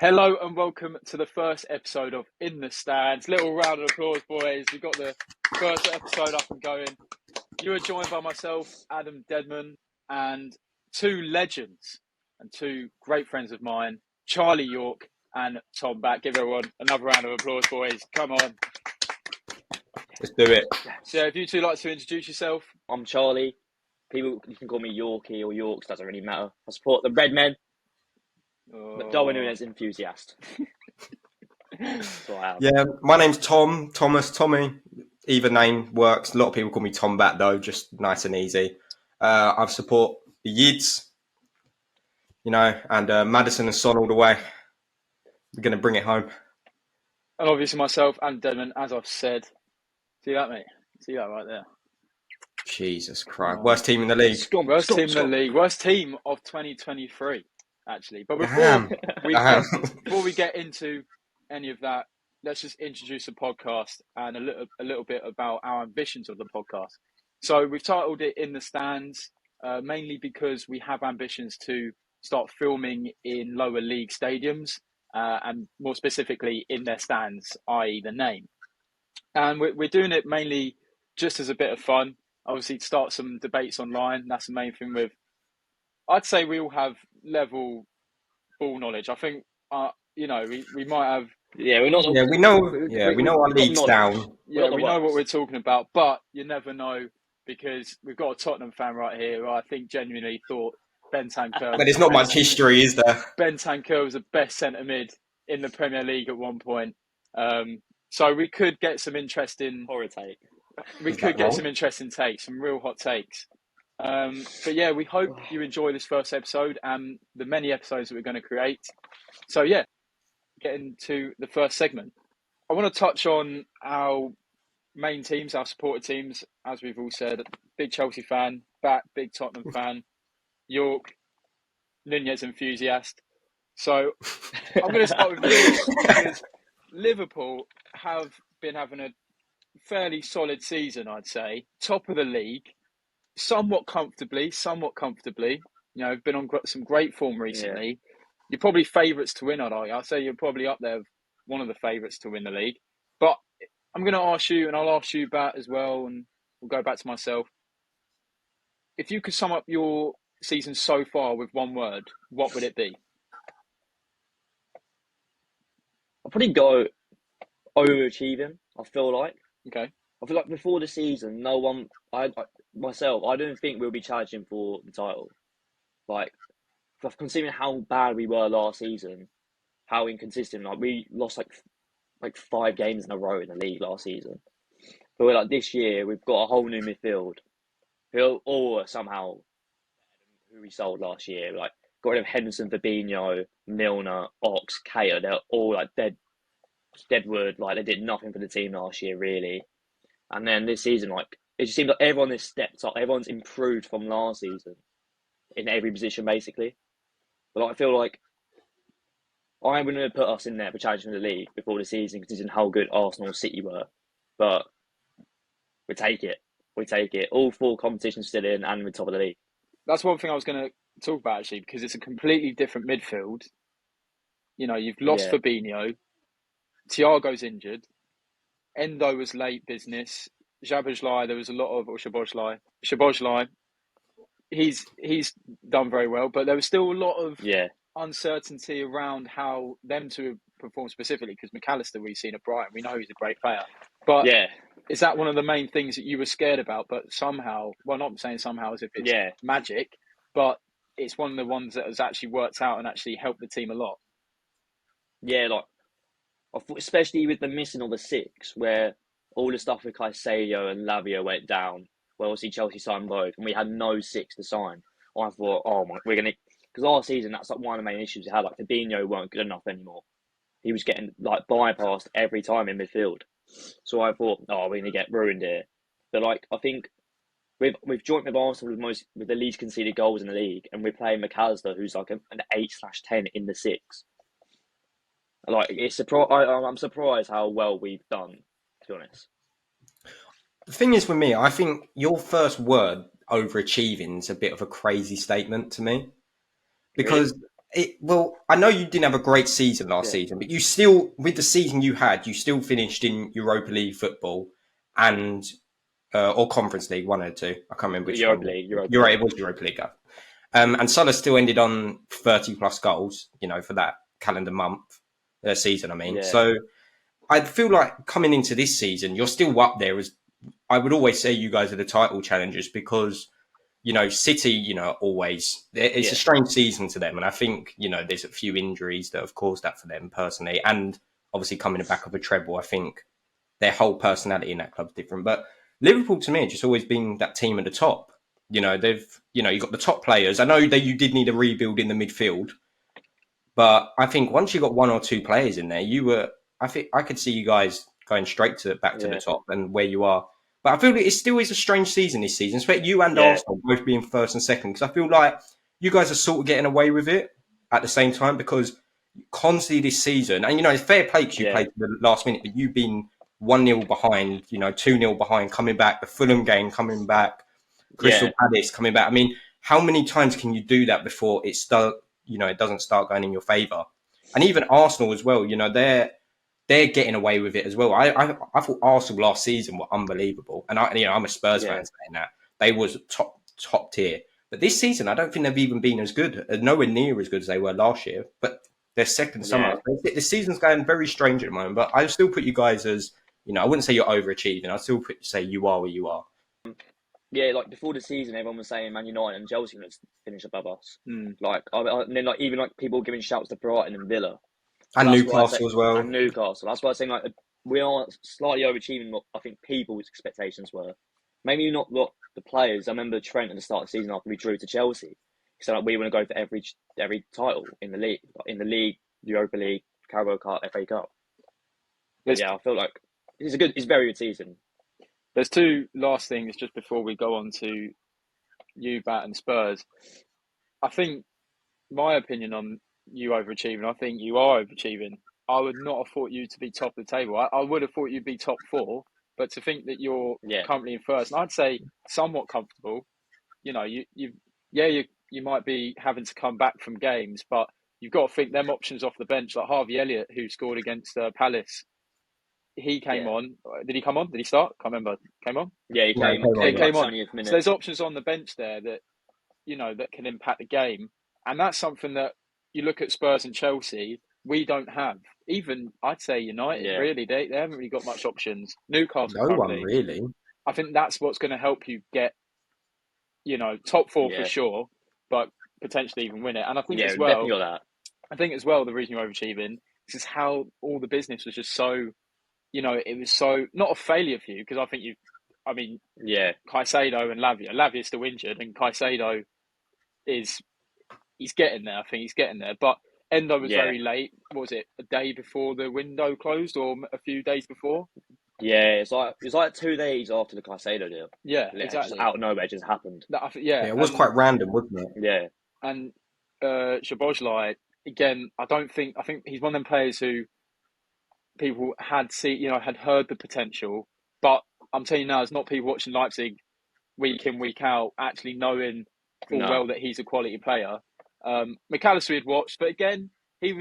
Hello and welcome to the first episode of In the Stands. Little round of applause, boys. We've got the first episode up and going. You are joined by myself, Adam Deadman, and two legends and two great friends of mine, Charlie York and Tom Back. Give everyone another round of applause, boys. Come on. Let's do it. So if you two like to introduce yourself. I'm Charlie. You can call me Yorkie or Yorks, doesn't really matter. I support the Red Men. But Darwin Nunes enthusiast. So I am. Yeah, my name's Tom, Thomas, Tommy. Either name works. A lot of people call me Tom Bat though, just nice and easy. I support the Yids, and Madison and Son all the way. We're going to bring it home. And obviously myself and Deadman, as I've said. See that, mate? See that right there? Jesus Christ. Worst team in the league. Worst team in the league. Worst team of 2023, actually. But before we get into any of that, let's just introduce the podcast and a little bit about our ambitions of the podcast. So we've titled it In the Stands, mainly because we have ambitions to start filming in lower league stadiums, and more specifically in their stands, i.e. the name. And we're doing it mainly just as a bit of fun. Obviously, to start some debates online. That's the main thing I'd say we all have level ball knowledge. I think, we might have... Yeah, we're not... Yeah, we know our league's down. Yeah, we know what we're talking about, but you never know because we've got a Tottenham fan right here who I think genuinely thought Bentancur... But there's not much history, is there? Bentancur was the best centre-mid in the Premier League at one point. So we could get some interesting... Horror take. We could get some interesting takes, some real hot takes. But yeah, we hope you enjoy this first episode and the many episodes that we're going to create. So yeah, get into the first segment. I want to touch on our main teams, our supporter teams, as we've all said. Big Chelsea fan, big Tottenham fan, York, Nunez enthusiast. So I'm going to start with Liverpool because Liverpool have been having a fairly solid season, I'd say. Top of the league, somewhat comfortably. Been on some great form recently. Yeah. You're probably favourites to win, I'd say you're probably up there, one of the favourites to win the league. But I'm going to ask you, and I'll ask you Bat as well, and we'll go back to myself. If you could sum up your season so far with one word, what would it be? I'll probably go overachieving, I feel like. Okay. I feel like before the season, I don't think we'll be challenging for the title. Like, considering how bad we were last season, how inconsistent, we lost like 5 games in a row in the league last season. But we're this year, we've got a whole new midfield who all are somehow who we sold last year. Got rid of Henderson, Fabinho, Milner, Ox, Kaya. They're all deadwood. They did nothing for the team last year, really. And then this season, it just seems like everyone has stepped up. Everyone's improved from last season in every position, basically. But I feel like I wouldn't have put us in there for challenging the league before the season, considering how good Arsenal and City were. But we take it. All 4 competitions still in, and we're top of the league. That's one thing I was going to talk about, actually, because it's a completely different midfield. You've lost Fabinho. Thiago's injured. Endo was late business. Szoboszlai, there was a lot of... Or Szoboszlai. He's done very well, but there was still a lot of uncertainty around how them to perform specifically, because McAllister, we've seen at Brighton, we know he's a great player. But is that one of the main things that you were scared about? But somehow, well, not saying somehow as if it's magic, but it's one of the ones that has actually worked out and actually helped the team a lot. Yeah, especially with the missing of the 6, where all the stuff with Caicedo and Lavia went down. Well, obviously Chelsea signed both, and we had no 6 to sign. I thought, we're going to... Because last season, that's one of the main issues we had. Fabinho weren't good enough anymore. He was getting, bypassed every time in midfield. So I thought, we're going to get ruined here. But, I think we've joined with Arsenal with the least conceded goals in the league, and we're playing McAllister, who's an 8/10 in the 6. I'm surprised how well we've done, to be honest. The thing is, with me, I think your first word, overachieving, is a bit of a crazy statement to me. Because Well, I know you didn't have a great season last season, but you still, with the season you had, you still finished in Europa League football and or Conference League, one or two. I can't remember which Europa one. League. It was Europa League. And Salah still ended on 30 plus goals, for that calendar month, season, I mean. Yeah. So I feel like coming into this season, you're still up there. As I would always say, you guys are the title challengers because, City, always, it's a strange season to them. And I think, there's a few injuries that have caused that for them personally. And obviously coming back of a treble, I think their whole personality in that club's different. But Liverpool, to me, has just always been that team at the top. They've, you've got the top players. I know that you did need a rebuild in the midfield, but I think once you got one or two players in there, I think I could see you guys going straight back to the top and where you are. But I feel like it still is a strange season this season, especially you and Arsenal both being first and second, because I feel like you guys are sort of getting away with it at the same time because constantly this season, and it's fair play because you played to the last minute, but you've been 1-0 behind, 2-0 behind, coming back, the Fulham game coming back, Crystal Palace coming back. I mean, how many times can you do that before it doesn't start going in your favour? And even Arsenal as well, they're getting away with it as well. I thought Arsenal last season were unbelievable, and I'm a Spurs fan saying that they was top tier. But this season, I don't think they've even been as good, nowhere near as good as they were last year. But they're second somehow. The season's going very strange at the moment. But I still put you guys as, I wouldn't say you're overachieving. I still say you are where you are. Yeah, like before the season, everyone was saying Man United and Chelsea would finish above us. Mm. And then even people giving shouts to Brighton and Villa. So and Newcastle as well. And Newcastle. That's why I was saying we are slightly overachieving what I think people's expectations were. Maybe not what the players. I remember Trent at the start of the season after we drew to Chelsea. So we want to go for every title in the league, Europa League, Carabao Cup, FA Cup. I feel like it's a very good season. There's two last things just before we go on to you, Bat, and Spurs. I think my opinion on you overachieving, I think you are overachieving. I would not have thought you to be top of the table. I would have thought you'd be top 4, but to think that you're currently in first, and I'd say somewhat comfortable. You might be having to come back from games, but you've got to think them options off the bench, like Harvey Elliott, who scored against Palace. He came on. Did he come on? Did he start? Can't remember. Came on? Yeah, he came on. So there's options on the bench there that that can impact the game, and that's something that you look at Spurs and Chelsea. We don't have. Even I'd say United. Really, they haven't really got much options. Newcastle. No one really. I think that's what's going to help you get, top 4 for sure, but potentially even win it. And I think as well, definitely got that. I think as well the reason you're overachieving is just how all the business was just so. It was so not a failure for you because I think Caicedo and Lavia. Lavia's still injured, and Caicedo he's getting there. I think he's getting there. But Endo was very late. What was it? A day before the window closed, or a few days before? Yeah, it's like 2 days after the Caicedo deal. Yeah, exactly. Just out of nowhere, it just happened. It was quite random, wasn't it? Yeah. And Szoboszlai, again, I think he's one of them players who people had heard the potential, but I'm telling you now, it's not people watching Leipzig week in, week out, actually knowing full well that he's a quality player. McAllister had watched, but again, I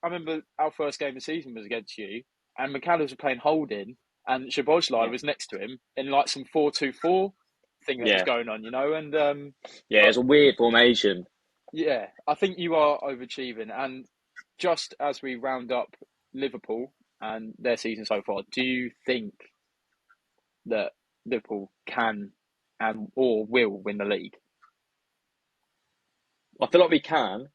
remember our first game of the season was against you, and McAllister was playing holding, and Szoboszlai was next to him in like some 4-2-4 thing that was going on, and it's a weird formation. Yeah, I think you are overachieving, and just as we round up Liverpool and their season so far, do you think that Liverpool can or will win the league? I feel like we can,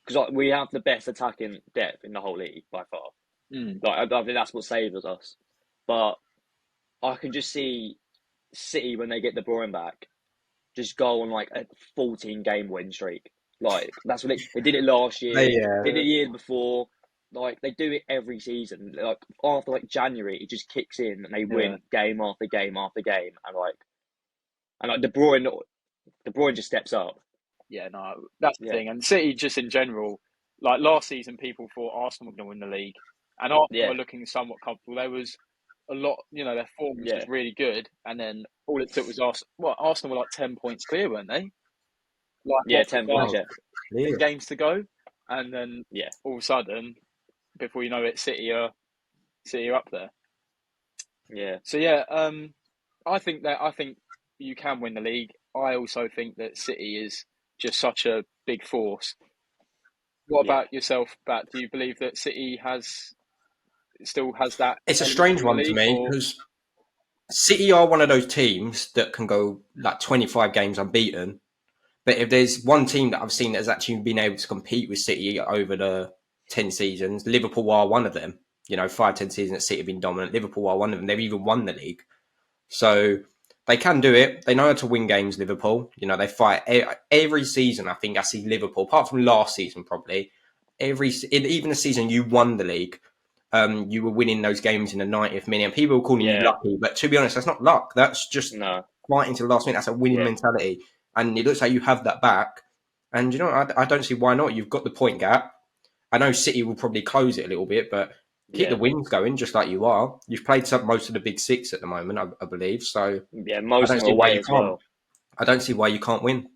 because we have the best attacking depth in the whole league by far. I think that's what saves us. But I can just see City, when they get De Bruyne back, just go on like a 14-game win streak. Like that's what they did it last year. Did it the year before. Like they do it every season. Like after January, it just kicks in and they win game after game after game. And De Bruyne just steps up. Yeah, no, that's the thing. And City, just in general, like last season, people thought Arsenal were going to win the league, and Arsenal were looking somewhat comfortable. There was a lot, their form was really good, and then all it took was Arsenal were like 10 points clear, weren't they? 10 points. 10 games to go. and then Yeah. all of a sudden, before you know it, City are up there. Yeah. So I think you can win the league. I also think that City is just such a big force. What about yourself, Bat? Do you believe that City still has that? It's a strange one to me because City are one of those teams that can go like 25 games unbeaten. But if there's one team that I've seen that has actually been able to compete with City over the 10 seasons, Liverpool are one of them. 5-10 seasons that City have been dominant. Liverpool are one of them. They've even won the league. So they can do it. They know how to win games, Liverpool. They fight every season. I think I see Liverpool, apart from last season probably, even the season you won the league, you were winning those games in the 90th minute. And people were calling you lucky. But to be honest, that's not luck. That's just fighting to the last minute. That's a winning mentality. And it looks like you have that back. And, I don't see why not. You've got the point gap. I know City will probably close it a little bit, but keep the wins going just like you are. You've played most of the big six at the moment, I believe. So most of them away as well. I don't see why you can't win.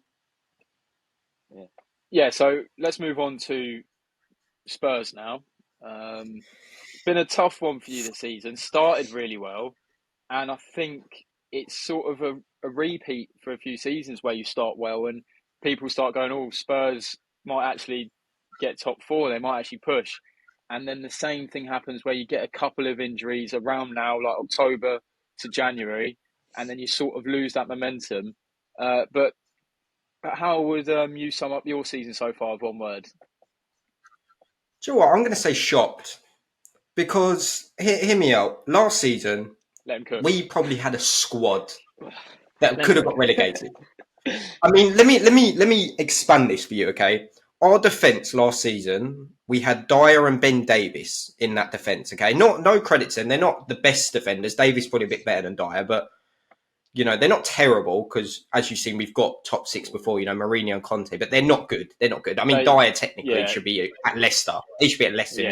Yeah, so let's move on to Spurs now. Been a tough one for you this season. Started really well, and I think it's sort of a repeat for a few seasons where you start well and people start going, oh, Spurs might actually get top four. They might actually push. And then the same thing happens where you get a couple of injuries around now, like October to January, and then you sort of lose that momentum. But how would you sum up your season so far with one word? Do you know what? I'm going to say shocked. Because, hear me out, last season, we probably had a squad that could have got relegated. I mean, let me expand this for you, okay? Our defence last season, we had Dyer and Ben Davies in that defence, okay? No credit to them. They're not the best defenders. Davies probably a bit better than Dyer, but, they're not terrible because, as you've seen, we've got top six before, Mourinho and Conte, but they're not good. They're not good. I mean, Dyer technically should be at Leicester. He should be at Leicester.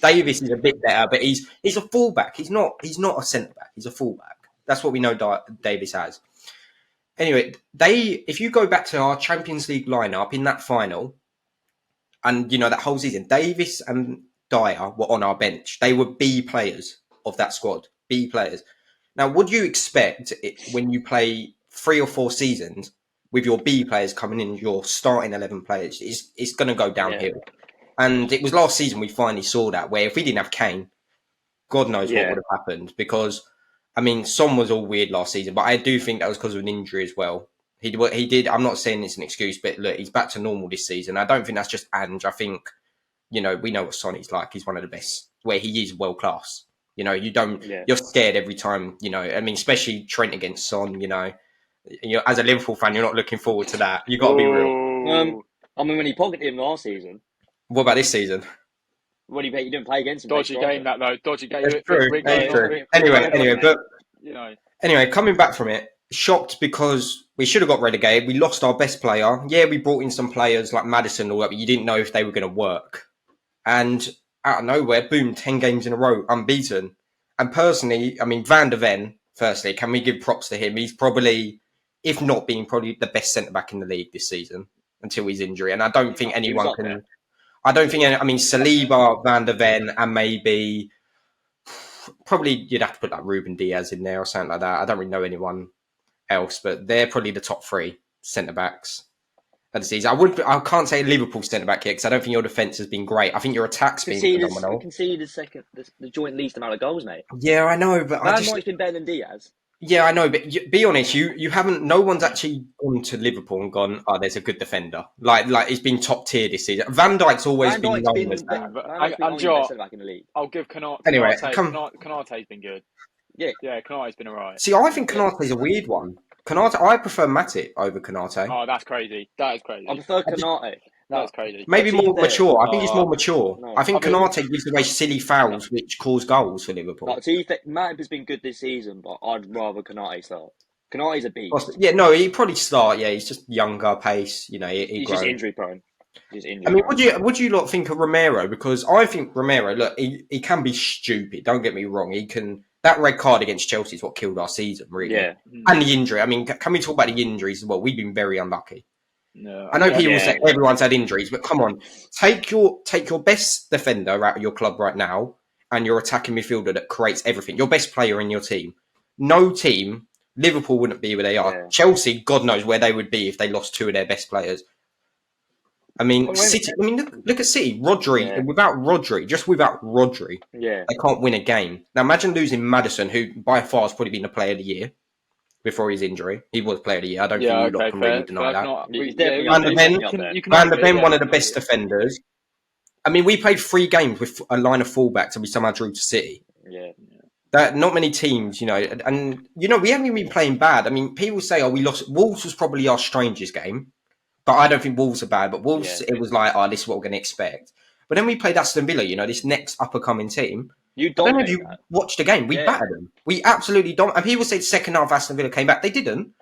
Davies is a bit better, but he's a fullback. He's not a centre-back. He's a fullback. That's what we know Davies has. Anyway, if you go back to our Champions League lineup in that final, and that whole season, Davies and Dyer were on our bench. They were B players of that squad. B players. Now, would you expect when you play 3 or 4 seasons with your B players coming in, your starting 11 players, it's going to go downhill. Yeah. And it was last season we finally saw that, where if we didn't have Kane, God knows what would have happened. Because, I mean, Son was all weird last season, but I do think that was because of an injury as well. He did. I'm not saying it's an excuse, but look, he's back to normal this season. I don't think that's just Ange. I think, we know what Sonny's like. He's one of the best, where he is world class. You're scared every time, I mean, especially Trent against Son, as a Liverpool fan, you're not looking forward to that. You got to be real. I mean, when he pocketed him last season. What about this season? When you didn't play against him. Dodgy game that though. Dodgy game. It's true. Anyway, coming back from it, shocked because we should have got relegated. We lost our best player. Yeah, we brought in some players like Maddison and all that, but you didn't know if they were going to work. And out of nowhere, boom, 10 games in a row, unbeaten. And personally, I mean, Van der Ven, firstly, can we give props to him? He's probably, if not being probably the best centre-back in the league this season until his injury. And I don't think anyone can... There. I don't think... I mean, Saliba, Van der Ven, and maybe... Probably you'd have to put like Ruben Diaz in there or something like that. I don't really know anyone else, but they're probably the top 3 centre-backs of the season. I can't say Liverpool centre-back here because I don't think your defence has been great. I think your attack's been phenomenal. You can see the joint least amount of goals, mate. Yeah, I know, but Van Dijk's been better than Diaz. Yeah, I know, but be honest, you haven't. No one's actually gone to Liverpool and gone, "Oh, there's a good defender." Like he's been top tier this season. Van Dijk's always been known as that. I'll give Canate. Anyway, Canate's been good. Yeah, Canate's been alright. See, I think Canate's a weird one. I prefer Matip over Canate. Oh, that's crazy. That is crazy. I prefer Canate. That's crazy. Maybe more mature. I think he's more mature. No. I think Canate gives away silly fouls which cause goals for Liverpool. Matip has been good this season, but I'd rather Canate start. Canate's a beast. Yeah, no, he'd probably start. Yeah, he's just younger, pace. He's just injury prone. I mean, would you lot think of Romero? Because I think Romero, look, he can be stupid. Don't get me wrong. He can. That red card against Chelsea is what killed our season, really. Yeah. And the injury. I mean, can we talk about the injuries as well? We've been very unlucky. No, I know yeah, people say everyone's had injuries, but come on, take your best defender out of your club right now, and your attacking midfielder that creates everything. Your best player in your team. No team, Liverpool wouldn't be where they are. Yeah. Chelsea, God knows where they would be if they lost two of their best players. I mean, Well, City. I mean, look at City. Rodri, Yeah. without Rodri, Yeah. they can't win a game. Now, imagine losing Maddison, who by far has probably been the player of the year before his injury. He was player of the year. I don't think you lot okay, can really fair. deny that. Not, He's yeah, definitely Van up der there. Ven, you can Van der argue it, Ven, yeah, one you of the can argue best it. defenders. I mean, we played 3 games with a line of fullbacks and we somehow drew to City. Yeah. That not many teams, and we haven't even been playing bad. I mean, people say, "Oh, we lost." Wolves was probably our strangest game, but I don't think Wolves are bad. But Wolves, Yeah. it was like, "Oh, this is what we're going to expect." But then we played Aston Villa, this next up and coming team. You I don't know if dominate you that. watched the game. We Yeah. battered them. We absolutely don't. And people say the second half Aston Villa came back. They didn't.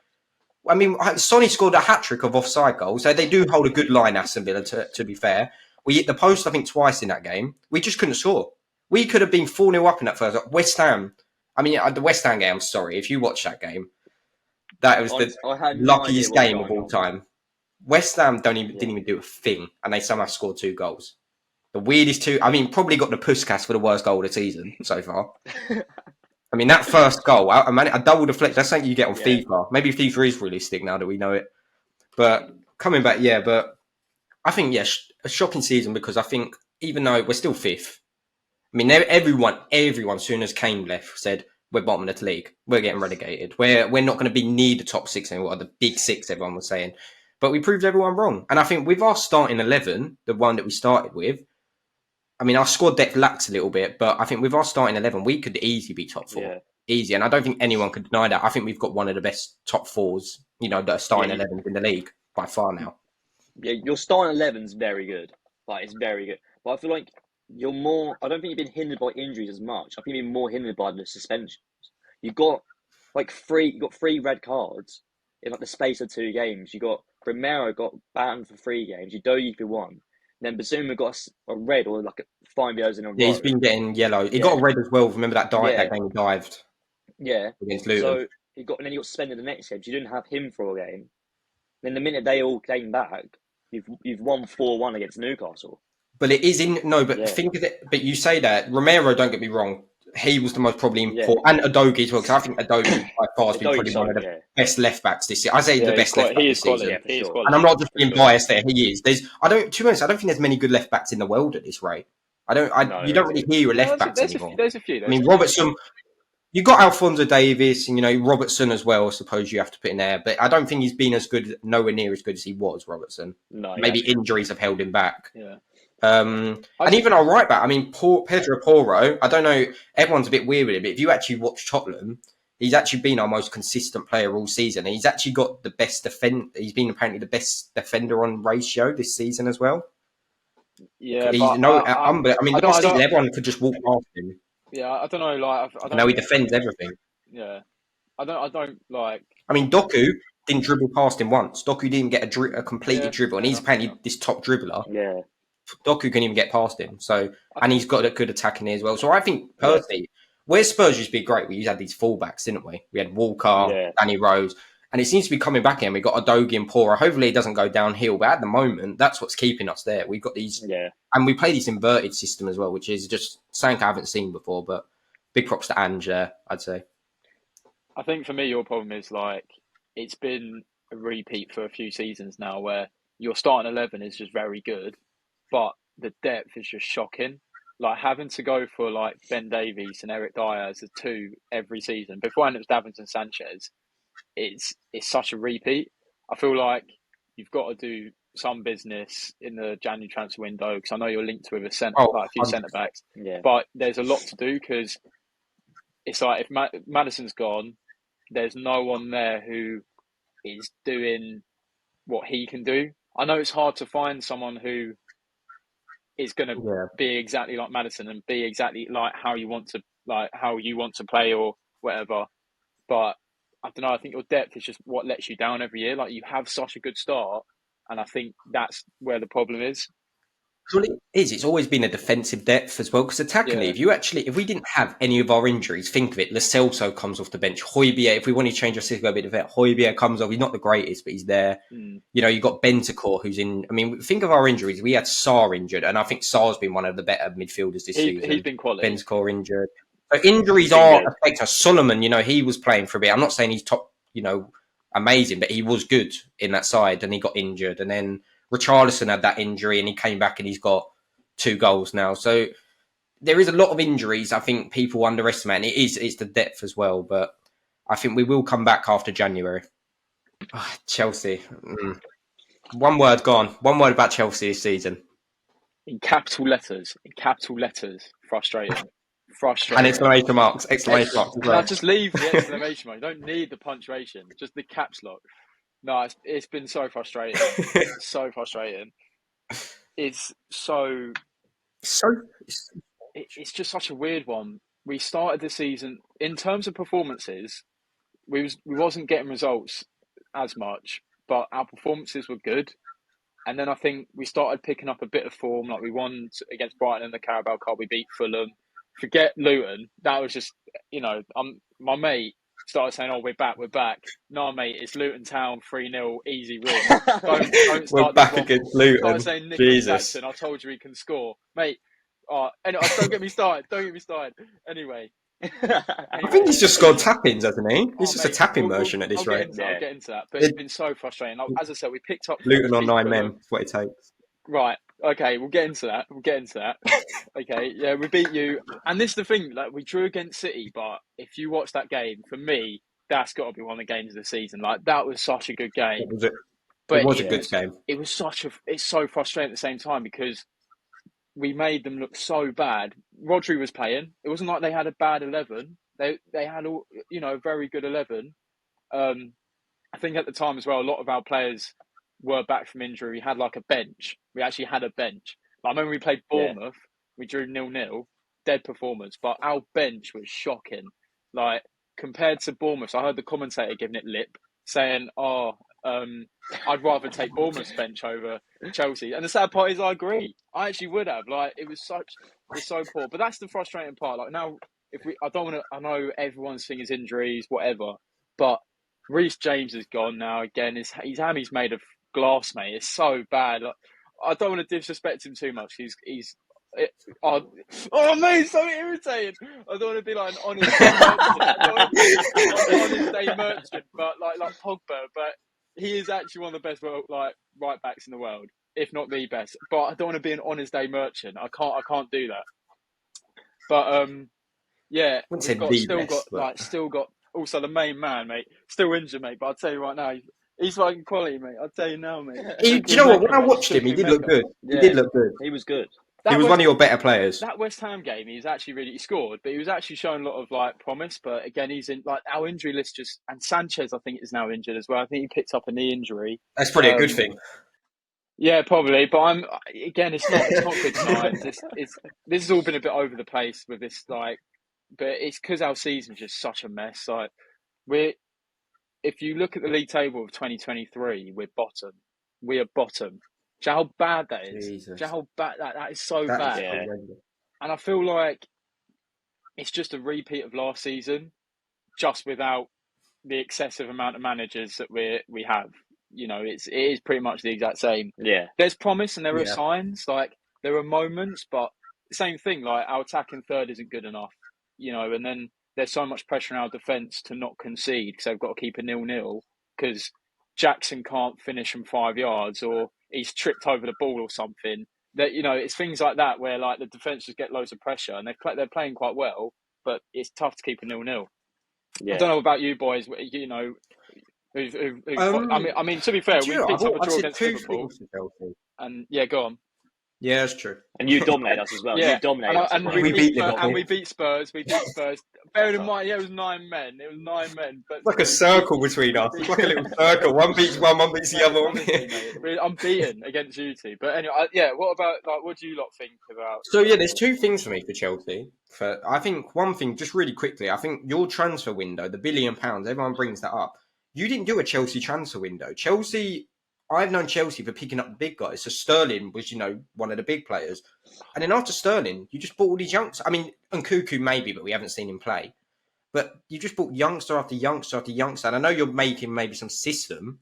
I mean, Sonny scored a hat trick of offside goals, so they do hold a good line, Aston Villa. To be fair, we hit the post, I think, twice in that game. We just couldn't score. We could have been 4-0 up in that first. West Ham. I mean, the West Ham game. I'm sorry if you watch that game. That was the I had no idea luckiest what was game of going all on. time. West Ham didn't Yeah. even do a thing, and they somehow scored 2 goals. The weirdest 2. I mean, probably got the Puskas for the worst goal of the season so far. I mean, that first goal, a double deflect, that's something you get on Yeah. FIFA. Maybe FIFA is realistic now that we know it. But coming back, but I think, a shocking season because I think even though we're still 5th, I mean, everyone, as soon as Kane left, said, we're bottom of the league. We're getting relegated. We're not going to be near the top 6 anymore, the big 6, everyone was saying. But we proved everyone wrong. And I think with our starting 11, the one that we started with, I mean, our squad depth lacks a little bit, but I think with our starting 11, we could easily be top 4. Yeah. Easy. And I don't think anyone could deny that. I think we've got one of the best top 4s, that are starting 11s in the league by far now. Yeah, your starting 11's very good. Like, it's very good. But I feel like you're more... I don't think you've been hindered by injuries as much. I think you've been more hindered by the suspensions. You got, you got 3 red cards in, the space of 2 games. You got... Romero got banned for 3 games. Udogie for 1. Then Basuma got a red or, 5 yellows in a row. Yeah, he's been getting yellow. He got a red as well. Remember that that game he dived? Yeah. Against Luton. So, and then he got suspended the next game. So you didn't have him for a game. Then the minute they all came back, you've won 4-1 against Newcastle. But it is think of it. But you say that Romero. Don't get me wrong. He was the most probably important, and Udogie as well. Because I think Udogie by far has been probably one of the best left backs this year. I say the best left back this season, and I'm not just being biased there. He is. To be honest, I don't think there's many good left backs in the world at this rate. You don't really hear your left backs anymore. There's a few. I mean, Robertson. You got Alphonso Davies and, Robertson as well, I suppose you have to put in there. But I don't think he's been nowhere near as good as he was, Robertson. No, maybe injuries have held him back. Yeah. And even our right back, I mean, Pedro Porro, I don't know, everyone's a bit weird with it, but if you actually watch Tottenham, he's actually been our most consistent player all season. He's actually got the best he's been apparently the best defender on ratio this season as well. Yeah, last season everyone could just walk past him. Yeah, I don't know. I know he defends everything. Yeah, I don't like. I mean, Doku didn't dribble past him once. Doku didn't get a completed dribble, and he's apparently this top dribbler. Yeah, Doku couldn't even get past him. So, and he's got a good attacking as well. So I think personally, where Spurs used to be great, we had these fullbacks, didn't we? We had Walker, Danny Rose, and it seems to be coming back in. We got Udogie and Pora. Hopefully, it doesn't go downhill, but at the moment, that's what's keeping us there. We've got these, and we play this inverted system as well, which is just something I haven't seen before. But big props to Ange, I'd say. I think for me, your problem is it's been a repeat for a few seasons now, where your starting 11 is just very good, but the depth is just shocking. Having to go for Ben Davies and Eric Dyer as the 2 every season. Beforehand it was Davinson and Sanchez. It's such a repeat. I feel like you've got to do some business in the January transfer window, because I know you're linked with a few centre backs. Yeah. But there's a lot to do, because it's if Maddison's gone, there's no one there who is doing what he can do. I know it's hard to find someone who is going to be exactly like Maddison and be exactly how you want to play or whatever. But I don't know. I think your depth is just what lets you down every year. You have such a good start, and I think that's where the problem is. Well, it is. It's always been a defensive depth as well. Because attackingly, if we didn't have any of our injuries, think of it. Lo Celso comes off the bench. Højbjerg, if we want to change our system a bit, Højbjerg comes off. He's not the greatest, but he's there. You know, you got Bentancur, who's in. I mean, think of our injuries. We had Sarr injured, and I think Sarr's been one of the better midfielders this season. He's been quality. Bentancur injured. But injuries are affect us. Solomon, you know, he was playing for a bit. I'm not saying he's top, you know, amazing, but he was good in that side, and he got injured, and then Richarlison had that injury and he came back and he's got 2 goals now. So there is a lot of injuries. I think people underestimate, and it's the depth as well. But I think we will come back after January. Oh, Chelsea. One word gone. One word about Chelsea this season. In capital letters. Frustrating. And exclamation marks. No, just leave the exclamation mark. You don't need the punctuation. Just the caps lock. No, it's been so frustrating. So frustrating. It's just such a weird one. We started the season in terms of performances. We wasn't getting results as much, but our performances were good. And then I think we started picking up a bit of form. Like we won against Brighton in the Carabao Cup. We beat Fulham. Forget Luton. That was just, you know, my mate started saying, "Oh, we're back." No, mate, it's Luton Town 3-0 easy win. Don't start. We're back against Luton. Start saying Nicholas Jackson. I told you he can score, mate. Anyway, don't get me started. Anyway. I think he's just scored tap-ins, hasn't he? He's just a tap-in version at this rate. I'll get into that, but it's been so frustrating. Like, as I said, we picked up Luton on 9 men. That's what it takes. Right. Okay, we'll get into that. Okay, yeah, we beat you. And this is the thing, like, we drew against City, but if you watch that game, for me, that's got to be one of the games of the season. Like, that was such a good game. It was a good game. It's so frustrating at the same time because we made them look so bad. Rodri was playing. It wasn't like they had a bad 11. They had, you know, a very good 11. I think at the time as well, a lot of our players were back from injury. We had like a bench. We actually had a bench. Like, I remember we played Bournemouth. We drew 0-0. Dead performance. But our bench was shocking. Like, compared to Bournemouth, I heard the commentator giving it lip, saying, I'd rather take Bournemouth's bench over Chelsea. And the sad part is I agree. I actually would have. Like, it was so poor. But that's the frustrating part. Like, now, I know everyone's thing is injuries, whatever. But Reece James is gone now again. His hammy's made of glass, mate. It's so bad. Like, I don't want to disrespect him too much. Mate, it's so irritating. I don't want to be like an honest day merchant, but like Pogba. But he is actually one of the best right backs in the world, if not the best. But I don't want to be an honest day merchant. I can't do that. But yeah, still got. Also, the main man, mate, still injured, mate. But I'll tell you right now, he's fucking quality, mate. I'll tell you now, mate. Do you know what? When I watched him, he did look good. Yeah. He did look good. He was good. He was one of your better players. That West Ham game, he scored, but he was actually showing a lot of like promise. But again, he's in like our injury list and Sanchez, I think, is now injured as well. I think he picked up a knee injury. That's probably a good thing. Yeah, probably. But it's not good signs. This has all been a bit over the place with this, like, but it's because our season's just such a mess. Like, if you look at the league table of 2023, we're bottom. We are bottom. Do you know how bad that is? Jesus. Do you know how bad that is? So bad. Yeah. And I feel like it's just a repeat of last season, just without the excessive amount of managers that we have. You know, it is pretty much the exact same. Yeah. There's promise and there are signs. Like, there are moments, but same thing. Like, our attacking third isn't good enough. You know, and then there's so much pressure on our defence to not concede because they've got to keep a 0-0 because Jackson can't finish from 5 yards or he's tripped over the ball or something. That, you know, it's things like that where like the defence just get loads of pressure and they're playing quite well, but it's tough to keep a 0-0. Yeah. I don't know about you boys. You know, I mean, to be fair, we picked up a draw against Liverpool. And yeah, go on. Yeah, that's true. And you dominated us as well. Yeah. You dominated us. And we beat Liverpool. And we beat Spurs. Bearing in mind, it was 9 men. But it's like a circle between us. It's like a little circle. One beats one beats the other one. We're unbeaten against you two. But anyway, what about, like, what do you lot think about? So, yeah, there's 2 things for me for Chelsea. I think one thing, just really quickly, I think your transfer window, the £1 billion, everyone brings that up. You didn't do a Chelsea transfer window. Chelsea I've known Chelsea for picking up the big guys. So Sterling was, one of the big players. And then after Sterling, you just bought all these youngsters. I mean, and Cuckoo maybe, but we haven't seen him play. But you just bought youngster after youngster after youngster. And I know you're making maybe some system,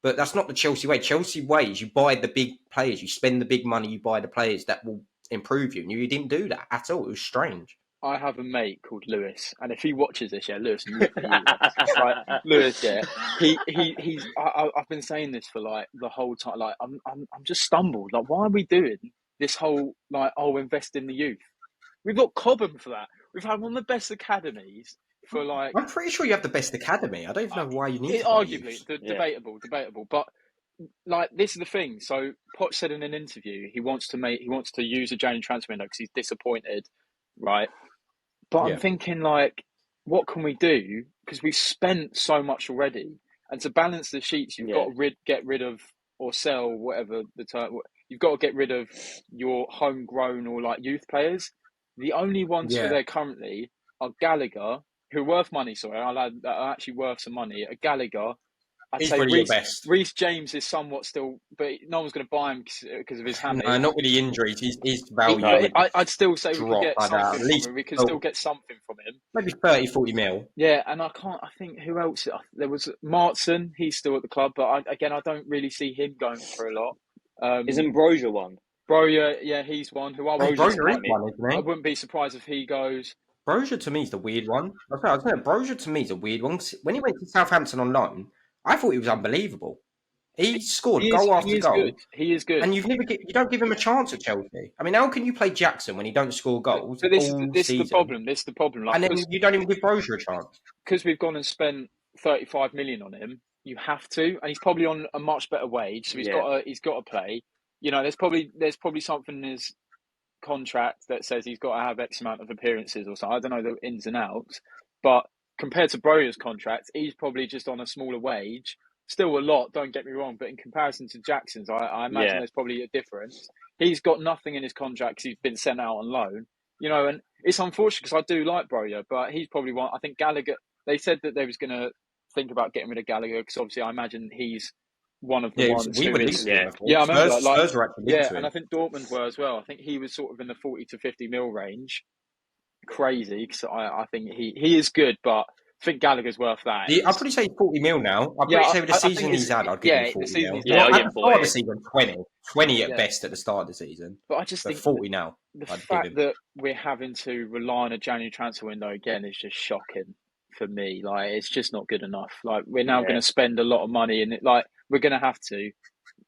but that's not the Chelsea way. Chelsea way is you buy the big players, you spend the big money, you buy the players that will improve you. And you didn't do that at all. It was strange. I have a mate called Lewis, and if he watches this, Lewis, Lewis, I've been saying this for like the whole time. Like, I'm just stumbled. Like, why are we doing this whole invest in the youth? We've got Cobham for that. We've had one of the best academies for like. I'm pretty sure you have the best academy. I don't even know why you need. Arguably, debatable, but. Like, this is the thing. So Poch said in an interview he wants to use a January transfer window because he's disappointed, right? But I'm thinking, like, what can we do? Because we've spent so much already, and to balance the sheets, you've got to get rid of or sell whatever the term. You've got to get rid of your homegrown or like youth players. The only ones who are there currently are Gallagher, who are worth money. Sorry, that are actually worth some money. A Gallagher. He's really your best. Reece James is somewhat still, but no one's going to buy him because of his hammy. No, not with the injuries. His value. I'd still say we could get something from him. We could still get something from him. Maybe 30, 40 mil. Yeah, and I think who else? There was Martson. He's still at the club, but I don't really see him going for a lot. Isn't Brozier one? Brozier, he's one. Brozier is one, isn't he? I wouldn't be surprised if he goes. Brozier to me is the weird one. Brozier to me is a weird one. When he went to Southampton on loan, I thought he was unbelievable. He scored goal after goal. Good. He is good. And you don't give him a chance at Chelsea. I mean, how can you play Jackson when he don't score goals? But this is the problem. This is the problem. Like, and then you don't even give Brozier a chance. Because we've gone and spent 35 million on him. You have to, and he's probably on a much better wage, so he's got to play. There's probably something in his contract that says he's got to have X amount of appearances or something. I don't know the ins and outs, but compared to Brozier's contract, he's probably just on a smaller wage. Still a lot, don't get me wrong, but in comparison to Jackson's, I imagine there's probably a difference. He's got nothing in his contract because he's been sent out on loan. And it's unfortunate because I do like Brozier, but he's probably one. I think Gallagher, they said that they was going to think about getting rid of Gallagher because obviously I imagine he's one of the ones who is. I remember Spurs were actually and I think Dortmund were as well. I think he was sort of in the 40 to 50 mil range. Crazy because I think he is good, but I think Gallagher's worth that. I'd probably say 40 mil now. I'd probably say with the season he's had, I'd give him 40 mil. I'll give him 40. At the season, 20 at best at the start of the season. But I just think 40 now. The fact that we're having to rely on a January transfer window again is just shocking for me. Like, it's just not good enough. Like, we're now going to spend a lot of money, and we're going to have to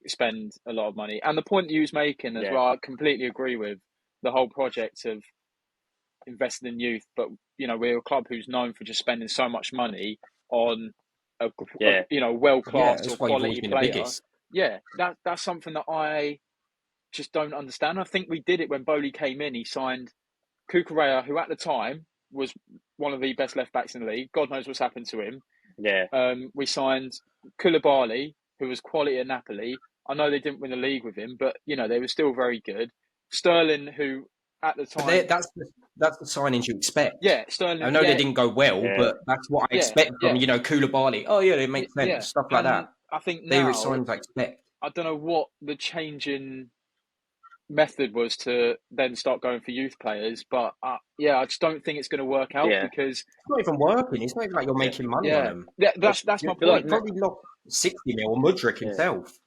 spend a lot of money. And the point you was making as well, I completely agree with the whole project of investing in youth, but we're a club who's known for just spending so much money on a well-classed or quality player. That's something that I just don't understand. I think we did it when Bowley came in. He signed Cucurella, who at the time was one of the best left backs in the league. God knows what's happened to him. We signed Koulibaly, who was quality at Napoli. I know they didn't win the league with him, but they were still very good. Sterling, who at the time, that's the signings you expect. Yeah, Sterling. I know they didn't go well, but that's what I expect from Koulibaly. Oh yeah, it makes sense. Stuff like that. I think they now, were signings I expect. I don't know what the change in method was to then start going for youth players, but I just don't think it's going to work out because it's not even working. It's not even like you're making money on them. Yeah, that's my point. Probably lost 60 mil on Mudryk himself.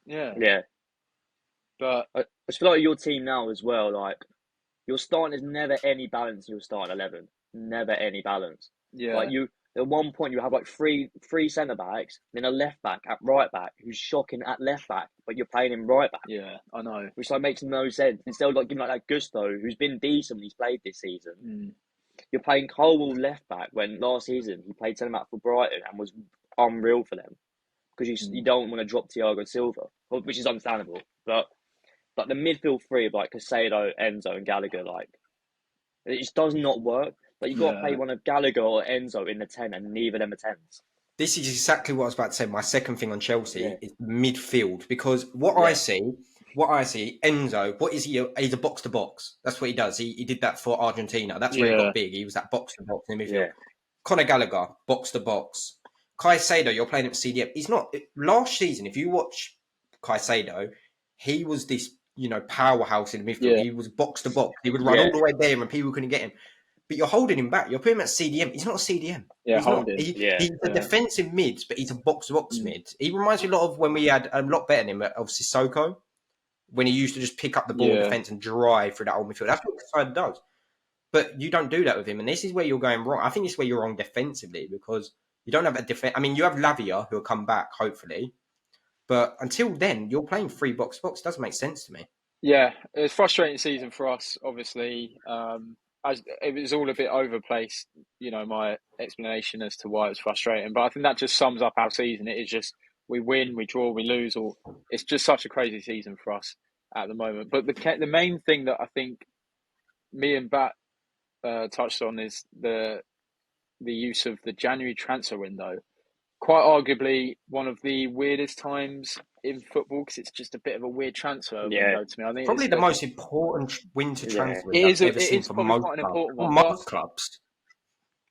But I just feel like your team now as well, like, your starting is never any balance in your starting 11. Never any balance. Like, at one point you have like three centre backs, then a left back at right back who's shocking at left back, but you're playing him right back. Yeah, I know. Which makes no sense. Instead of giving that Gusto, who's been decent when he's played this season, you're playing Colwell left back when last season he played centre back for Brighton and was unreal for them because you don't want to drop Thiago Silva, which is understandable, but. Like the midfield three of like Casado, Enzo, and Gallagher, like it just does not work. Like you got to play one of Gallagher or Enzo in the 10, and neither of them are 10s. This is exactly what I was about to say. My second thing on Chelsea is midfield because what I see, Enzo, what is he? He's a box to box. That's what he does. He did that for Argentina. That's where he got big. He was that box to box in the midfield. Yeah. Conor Gallagher, box to box. Caicedo, you're playing at CDM. He's not. Last season, if you watch Caicedo, he was this, powerhouse in midfield. Yeah. He was box to box. He would run all the way there and people couldn't get him. But you're holding him back. You're putting him at CDM. He's not a CDM. Yeah, he's not. holding. He's a defensive mid, but he's a box-to-box mid. He reminds me a lot of when we had a lot better than him of Sissoko, when he used to just pick up the ball in defence and drive through that old midfield. That's what Caicedo does. But you don't do that with him. And this is where you're going wrong. I think this is where you're wrong defensively, because you don't have a defense. I mean, you have Lavia, who will come back, hopefully. But until then, you're playing 3 box-to-box. It doesn't make sense to me. Yeah, it was a frustrating season for us, obviously. As it was all a bit overplaced, my explanation as to why it was frustrating. But I think that just sums up our season. It is just we win, we draw, we lose. Or it's just such a crazy season for us at the moment. But the main thing that I think me and Bat touched on is the use of the January transfer window. Quite arguably one of the weirdest times in football, because it's just a bit of a weird transfer window to me. I think probably the most important winter transfer window I've ever seen for probably most quite an clubs. important one. Most clubs.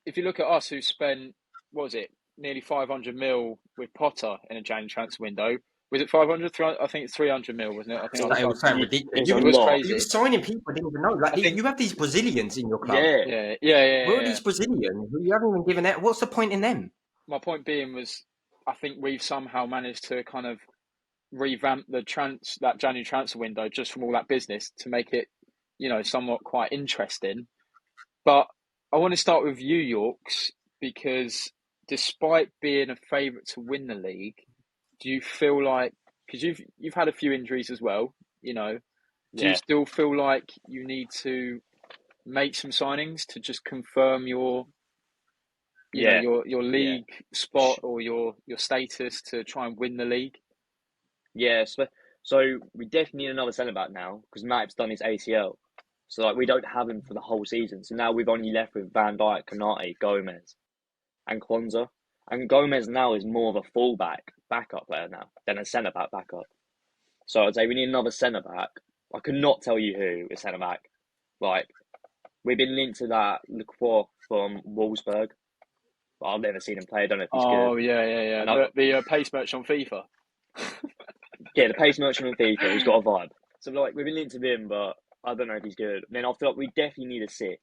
If you look at us, who spent, what was it, nearly 500 mil with Potter in a January transfer window. Was it 500? I think it's 300 mil, wasn't it? I think it was ridiculous. It was crazy. You were signing people I didn't even know. Like, you have these Brazilians in your club. Yeah. Where are these Brazilians? You haven't even given that. What's the point in them? My point being was, I think we've somehow managed to kind of revamp that January transfer window just from all that business to make it, somewhat quite interesting. But I want to start with you, Yorks, because despite being a favourite to win the league, do you feel like, because you've had a few injuries as well, do you still feel like you need to make some signings to just confirm your league spot or your status to try and win the league? Yeah, so we definitely need another centre back now, because Matip's done his ACL. So we don't have him for the whole season. So now we've only left with Van Dijk, Konate, Gomez, and Kwanzaa. And Gomez now is more of a fullback backup player now than a centre back backup. So I'd say we need another centre back. I could not tell you who is centre back. Like, we've been linked to that Lacroix from Wolfsburg, but I've never seen him play. I don't know if he's good. Oh yeah. The pace merchant on FIFA. Yeah, the pace merchant on FIFA. He's got a vibe. So we've been linked to him, but I don't know if he's good. Then I feel like we definitely need a 6.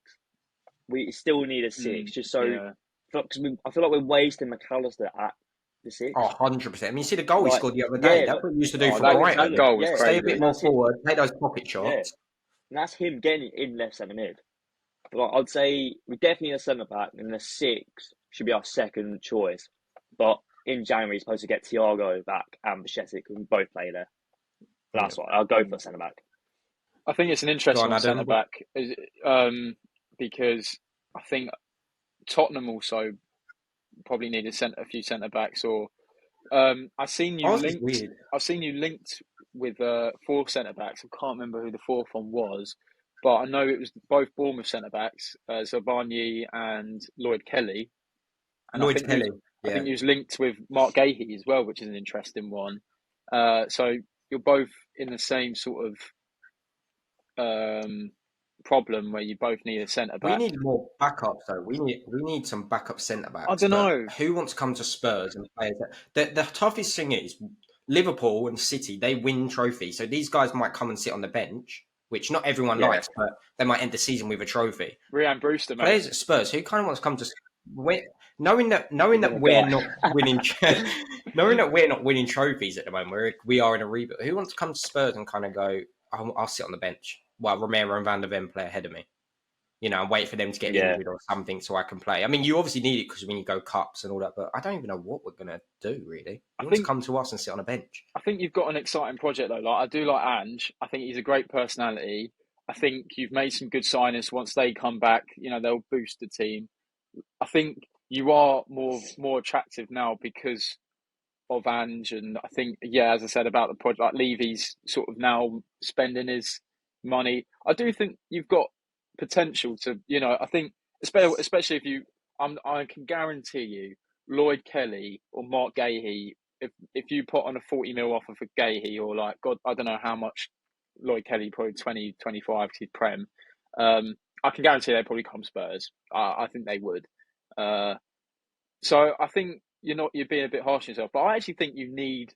We still need a 6, just so. Yeah. I feel like we're wasting McAllister at the 6. Oh, 100%. I mean, you see the goal he scored the other day. That's what he used to do for Brighton. That goal was crazy. Stay a bit more forward, take those pocket shots. Yeah. And that's him getting in left centre mid. But I'd say we definitely need a centre back, and the 6 should be our second choice. But in January, he's supposed to get Thiago back and Bajcetic, who both play there. But that's why I'll go for the centre back. I think it's an interesting centre back, because I think Tottenham also probably need a few centre backs. Or I've seen you linked with 4 centre backs. I can't remember who the 4th one was, but I know it was both Bournemouth centre backs, Zabarnyi and Lloyd Kelly. And I think he was linked with Mark Gahey as well, which is an interesting one. So you're both in the same sort of problem where you both need a centre back. We need more backups though. We need some backup centre backs. I don't know who wants to come to Spurs and play. The toughest thing is Liverpool and City. They win trophies, so these guys might come and sit on the bench, which not everyone likes, but they might end the season with a trophy. Rhian Brewster, mate. Players at Spurs who kind of wants to come to. Knowing that we're not winning, knowing that we're not winning trophies at the moment, we are in a rebuild. Who wants to come to Spurs and kind of go, I'll sit on the bench while Romero and Van der Ven play ahead of me, and wait for them to get injured or something so I can play. I mean, you obviously need it because when you go cups and all that, but I don't even know what we're gonna do really. Who wants to come to us and sit on a bench? I think you've got an exciting project though. Like, I do like Ange. I think he's a great personality. I think you've made some good signings. Once they come back, they'll boost the team. I think you are more attractive now because of Ange, and I think, as I said about the project, like Levy's sort of now spending his money. I do think you've got potential to, I think, especially if I can guarantee you, Lloyd Kelly or Mark Gahey, if you put on a 40 mil offer for Gahey, or I don't know how much Lloyd Kelly, probably 20, 25 because he's Prem, I can guarantee they'd probably come Spurs. I think they would. So I think you're being a bit harsh on yourself, but I actually think you need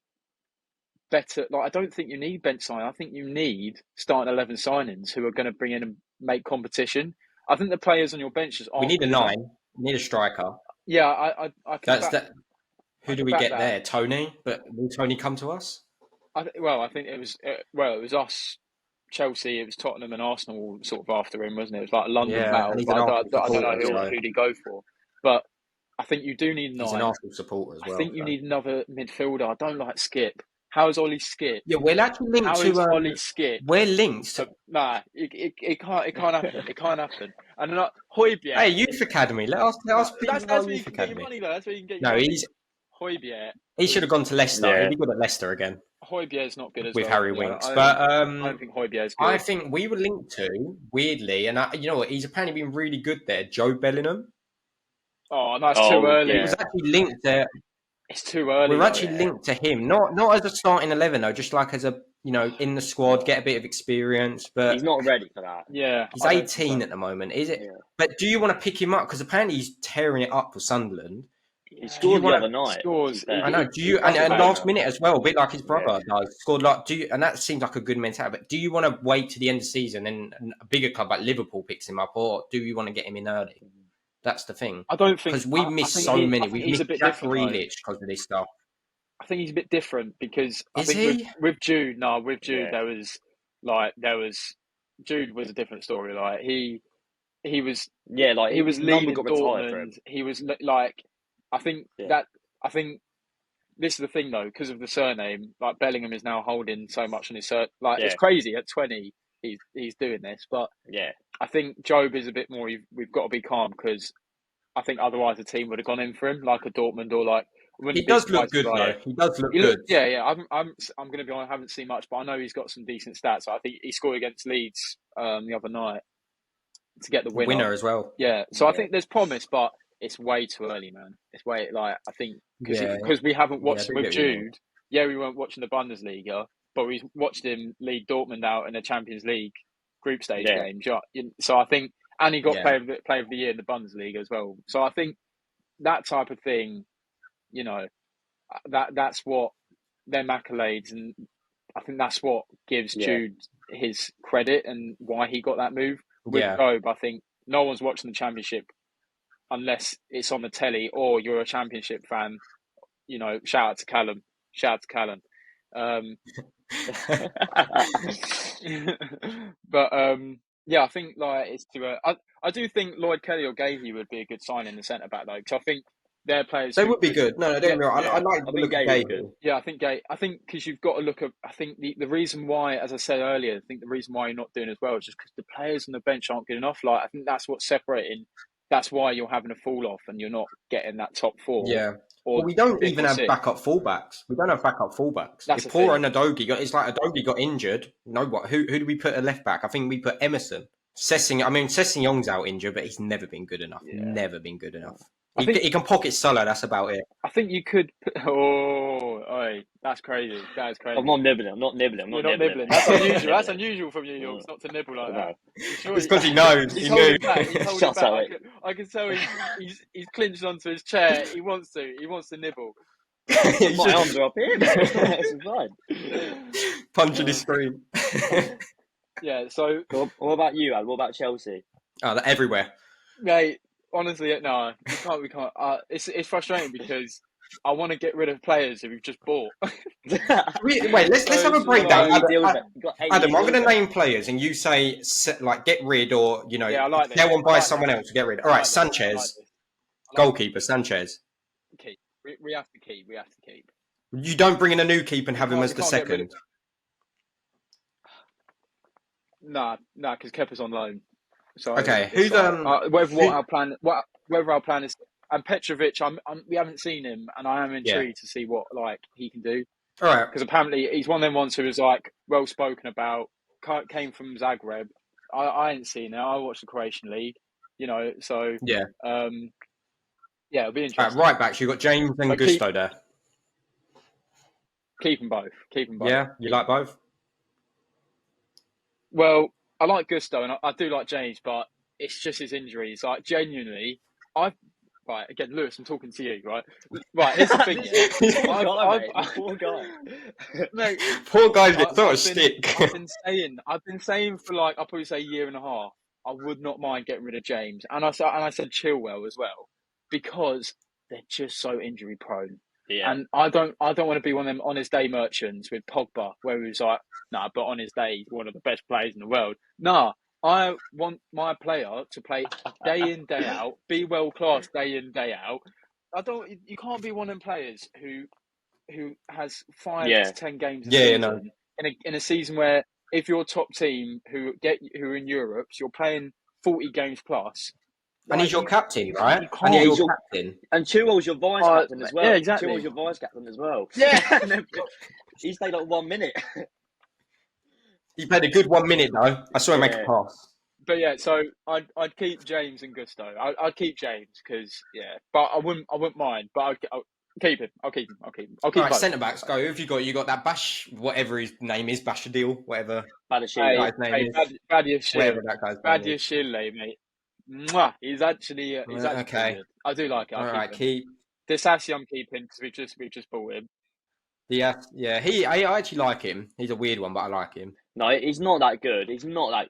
better. Like, I don't think you need bench signing. I think you need starting 11 signings who are going to bring in and make competition. I think the players on your benches aren't. We need a good enough. 9. We need a striker. Yeah, I can. That's that. Who do we get there? Tony, but will Tony come to us? I think it was it was us, Chelsea, it was Tottenham and Arsenal sort of after him, wasn't it? It was like a London battle. And But I don't supporter, know who he'd go for. But I think you do need 9. He's an Arsenal supporter as well. I think you need another midfielder. I don't like Skip. How is Ollie Skip? Yeah, we're actually linked How to is Ollie Skip. We're linked. Nah, it can't happen. It can't happen. And not Højbjerg. Hey, Youth Academy. Let us That's where you can get your money, though. That's where you can get your money. Højbjerg. He should have gone to Leicester. Yeah. He'd be good at Leicester again. Højbjerg's not good as with well. Harry Winks. I But don't think Højbjerg's good. I think we were linked to, weirdly, and you know what? He's apparently been really good there. Joe Bellingham. Oh, that's too early. He was actually linked there. It's too early. We're actually linked to him, not as a starting 11 though, just like as a in the squad, get a bit of experience. But he's not ready for that. Yeah, he's 18 at the moment, is it? Yeah. But do you want to pick him up? Because apparently he's tearing it up for Sunderland. He scored the other night. I know. Do you and last minute as well, a bit like his brother does. Scored like and that seems like a good mentality. But do you want to wait to the end of the season and a bigger club like Liverpool picks him up, or do you want to get him in early? That's the thing. I don't think because we missed so many. We've missed Jack Grealish because of this stuff. I think he's a bit different because I think with Jude, there was Jude was a different story. Like he was he was leading Dortmund. He was like I think this is the thing though, because of the surname. Like Bellingham is now holding so much on his it's crazy at 20 he's doing this, but I think Job is a bit more. We've got to be calm because I think otherwise the team would have gone in for him, like a Dortmund or like. He does look good, though. He does look good. Yeah. I'm going to be honest. I haven't seen much, but I know he's got some decent stats. I think he scored against Leeds the other night to get the winner as well. Yeah. So I think there's promise, but it's way too early, man. It's way I think because we haven't watched him with Jude. Yeah, we weren't watching the Bundesliga, but we watched him lead Dortmund out in the Champions League group stage games. So I think, and he got player of the year in the Bundesliga as well. So I think that type of thing. That's what them accolades, and I think that's what gives Jude his credit and why he got that move. With Job, I think no one's watching the Championship unless it's on the telly or you're a Championship fan. Shout out to Callum. But I think it's too. I do think Lloyd Kelly or Gahey would be a good sign in the centre back though, because I think. Their players. They would be good. No, don't get me wrong. I like the look of Gahey. Yeah, I think because you've got to look at. I think the reason why, as I said earlier, I think the reason why you're not doing as well is just because the players on the bench aren't good enough. Like I think that's what's separating. That's why you're having a fall off and you're not getting that top 4. Yeah. Well, we don't even have backup fullbacks. We don't have backup fullbacks. If Poor and Udogie it's like Udogie got injured. Who do we put at left back? I think we put Emerson. Sessegnon's out injured, but he's never been good enough. Yeah. Never been good enough. He can pocket Salah, that's about it. I think you could... that's crazy. That is crazy. I'm not nibbling. You're not nibbling. That's unusual. That's unusual from you, Yorks, not to nibble like that. Sure it's because he knows. He knew. Shut up. I can tell he's clinched onto his chair. He wants to nibble. My arms are up here. This is fine. Punching his screen. Yeah, so... What about you, Ad? What about Chelsea? Oh, they're everywhere. Mate... Honestly, no, we can't. It's frustrating because I want to get rid of players who we've just bought. Wait, let's have a breakdown. Adam, I'm going to name players, and you say get rid, or I like this. Sell and buy someone else to get rid. All right, Sanchez, goalkeeper, Sanchez. Keep. We have to keep. You don't bring in a new keeper and have him as the second. Nah, because Kepa's on loan. So okay, who's whether our plan is, and Petrovic, we haven't seen him, and I am intrigued to see what he can do. All right, because apparently he's one of them ones who is well spoken about. Came from Zagreb. I ain't seen it. I watched the Croatian league. So it'll be interesting. Right backs, you got James and Gusto there. Keep them both. Yeah, you like both? Well. I like Gusto and I do like James, but it's just his injuries. Genuinely, Right, again, Lewis, I'm talking to you, right? Right, here's the thing. Poor guy. Mate, Poor guy's got sort of stick. I've been saying for like, I'll probably say a year and a half, I would not mind getting rid of James, and I said Chilwell as well, because they're just so injury prone. Yeah. And I don't want to be one of them on his day merchants with Pogba, where he was like, nah, but on his day he's one of the best players in the world. Nah, I want my player to play day in, day out, be world class day in, day out. You can't be one of them players who has 5 to 10 games a season in a season where if you're a top team who are in Europe, so you're playing 40 games plus. And he's your captain, right? And he's your captain. And Chilwell's your vice captain as well. Yeah, exactly. Chilwell's your vice captain as well. Yeah. He stayed like 1 minute. He played a good 1 minute though. I saw him make a pass. But yeah, so I'd keep James and Gusto. I'd keep James because but I wouldn't mind. But I'll keep him. I'll keep him. All right, centre backs go. Who have you got? You got that Bash, whatever his name is, Bashadil, whatever. Badiashile. Whatever that guy's name is. Badiashile, mate. Mwah! He's actually okay. Good. I do like it. All right, keep. Disassi I'm keeping because we just bought him. Yeah. I actually like him. He's a weird one, but I like him. No, he's not that good. He's like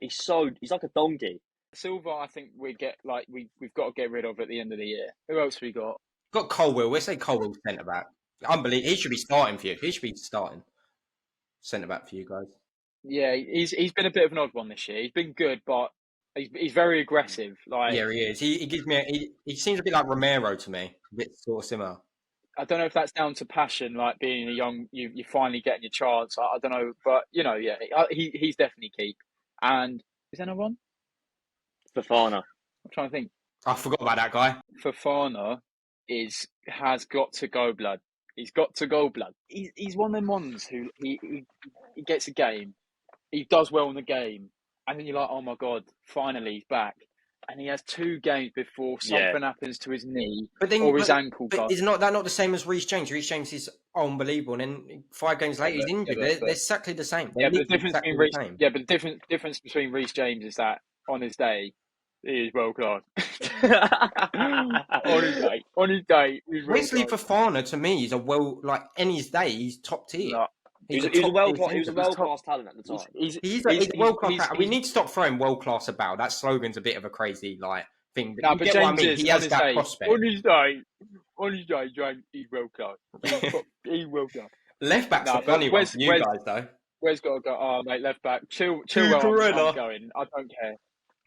a donkey. Silva, I think we've got to get rid of at the end of the year. Who else we got? Got Colwell. We'll say Colwell centre back. Unbelievable. He should be starting for you. He should be starting centre back for you guys. Yeah, he's been a bit of an odd one this year. He's been good, but he's very aggressive. Like yeah, he is. He gives me. He seems a bit like Romero to me. A bit sort of similar. I don't know if that's down to passion, like being a young, you finally getting your chance. I don't know, but he's definitely keep. And is there another one? Fofana. I'm trying to think. I forgot about that guy. Fofana has got to go, blood. He's got to go, blood. He's one of them ones who he gets a game, he does well in the game, and then you're like, oh my god, finally he's back. And he has 2 games before something happens to his knee or his ankle. But is that not the same as Reece James? Reece James is unbelievable, and then 5 games later he's injured. They're exactly the same. But the difference between Reece James is that on his day he is world class. on his day, he's Wesley Fofana to me is in his day he's top tier. No. He was a world class talent at the time. He's a world class. We need to stop throwing world class about. That slogan's a bit of a crazy thing. No, but James he has that prospect. On his day, James, he's world class. He's world class. Left back's a funny one for you guys though. Where's got to go? Oh mate, left back. Chilwell. I'm going. I don't care.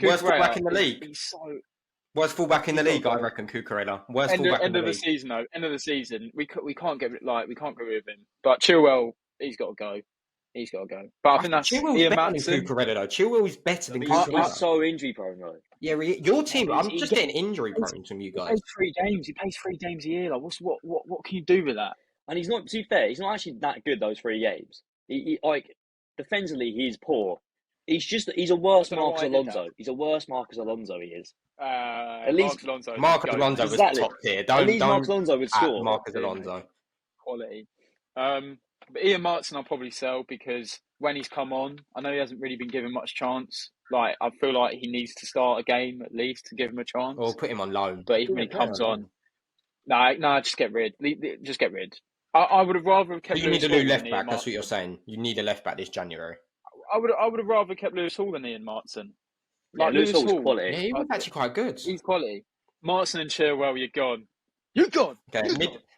Worst fullback in the league. He's so. Worst fullback in the league, I reckon. Cucurella. Worst fullback in the league. End of the season. We can't get rid of him. But Chilwell. He's got to go. But I think that's Ian Matson. Cucurella though. Chilwell's better than Cucurella. He's so injury prone though. Yeah, your team. I'm just getting injury prone from you guys. He plays 3 games. He plays 3 games a year. Like, what can you do with that? And he's not. To be fair, he's not actually that good those 3 games. He defensively, he's poor. He's a worse Marcus Alonso. He's a worse Marcus Alonso. He is. At least Marcus Alonso was top tier. At least Marcus Alonso would score. Marcus Alonso. Quality. But Ian Martin I'll probably sell because when he's come on, I know he hasn't really been given much chance. Like I feel like he needs to start a game at least to give him a chance. Or put him on loan. But even when he comes on, no, just get rid. Just get rid. I would have rather kept. You need a new left back. That's what you're saying. You need a left back this January. I would have rather kept Lewis Hall than Ian Martin. Like Lewis Hall's quality. Yeah, he was actually quite good. He's quality. Martin and Chilwell, you're gone. You're gone. Okay,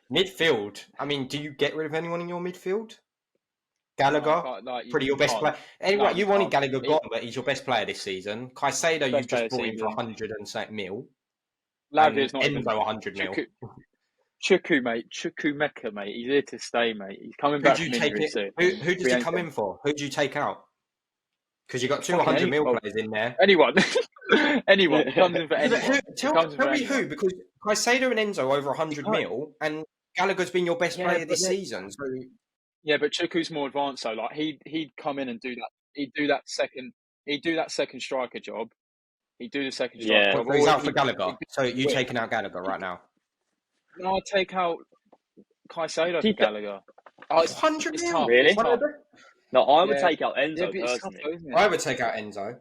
midfield. I mean, do you get rid of anyone in your midfield? Gallagher, pretty your best player. Anyway, you wanted Gallagher gone, but he's your best player this season. Caicedo, you've just brought him for 100 and something mil. Lavia's not Enzo 100 mil. Chukwuemeka, mate. He's here to stay, mate. He's coming back from injury soon. Who does he come in for? Who do you take out? Because you've got 200 mil players in there. Anyone comes in for anyone. Tell me who, because Caicedo and Enzo over 100 mil, and Gallagher's been your best player this season. So. Yeah, but Chukwu's more advanced, so like he'd come in and do that. He'd do that second striker job. He'd do the second striker job. He's out for Gallagher. So you're taking out Gallagher right now? No, I'd take out Caicedo for Gallagher. Oh, it's 100 mil. Really? No, I would take out Enzo personally. I would take out Enzo.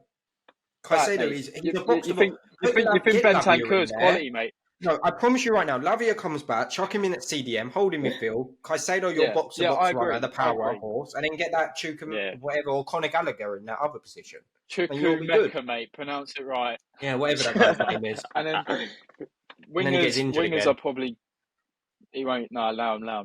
Caicedo is. You think Bentancur's quality, mate? No, I promise you right now, Lavia comes back, chuck him in at CDM, hold him midfield, Caicedo your boxer I runner, agree. the power horse, and then get that Chuka whatever or Conor Gallagher in that other position. And you'll be good. Chukwuemeka, mate, pronounce it right. Yeah, whatever that guy's name is. And then And then he gets injured wingers again. are probably. He won't. No, allow him. Yeah,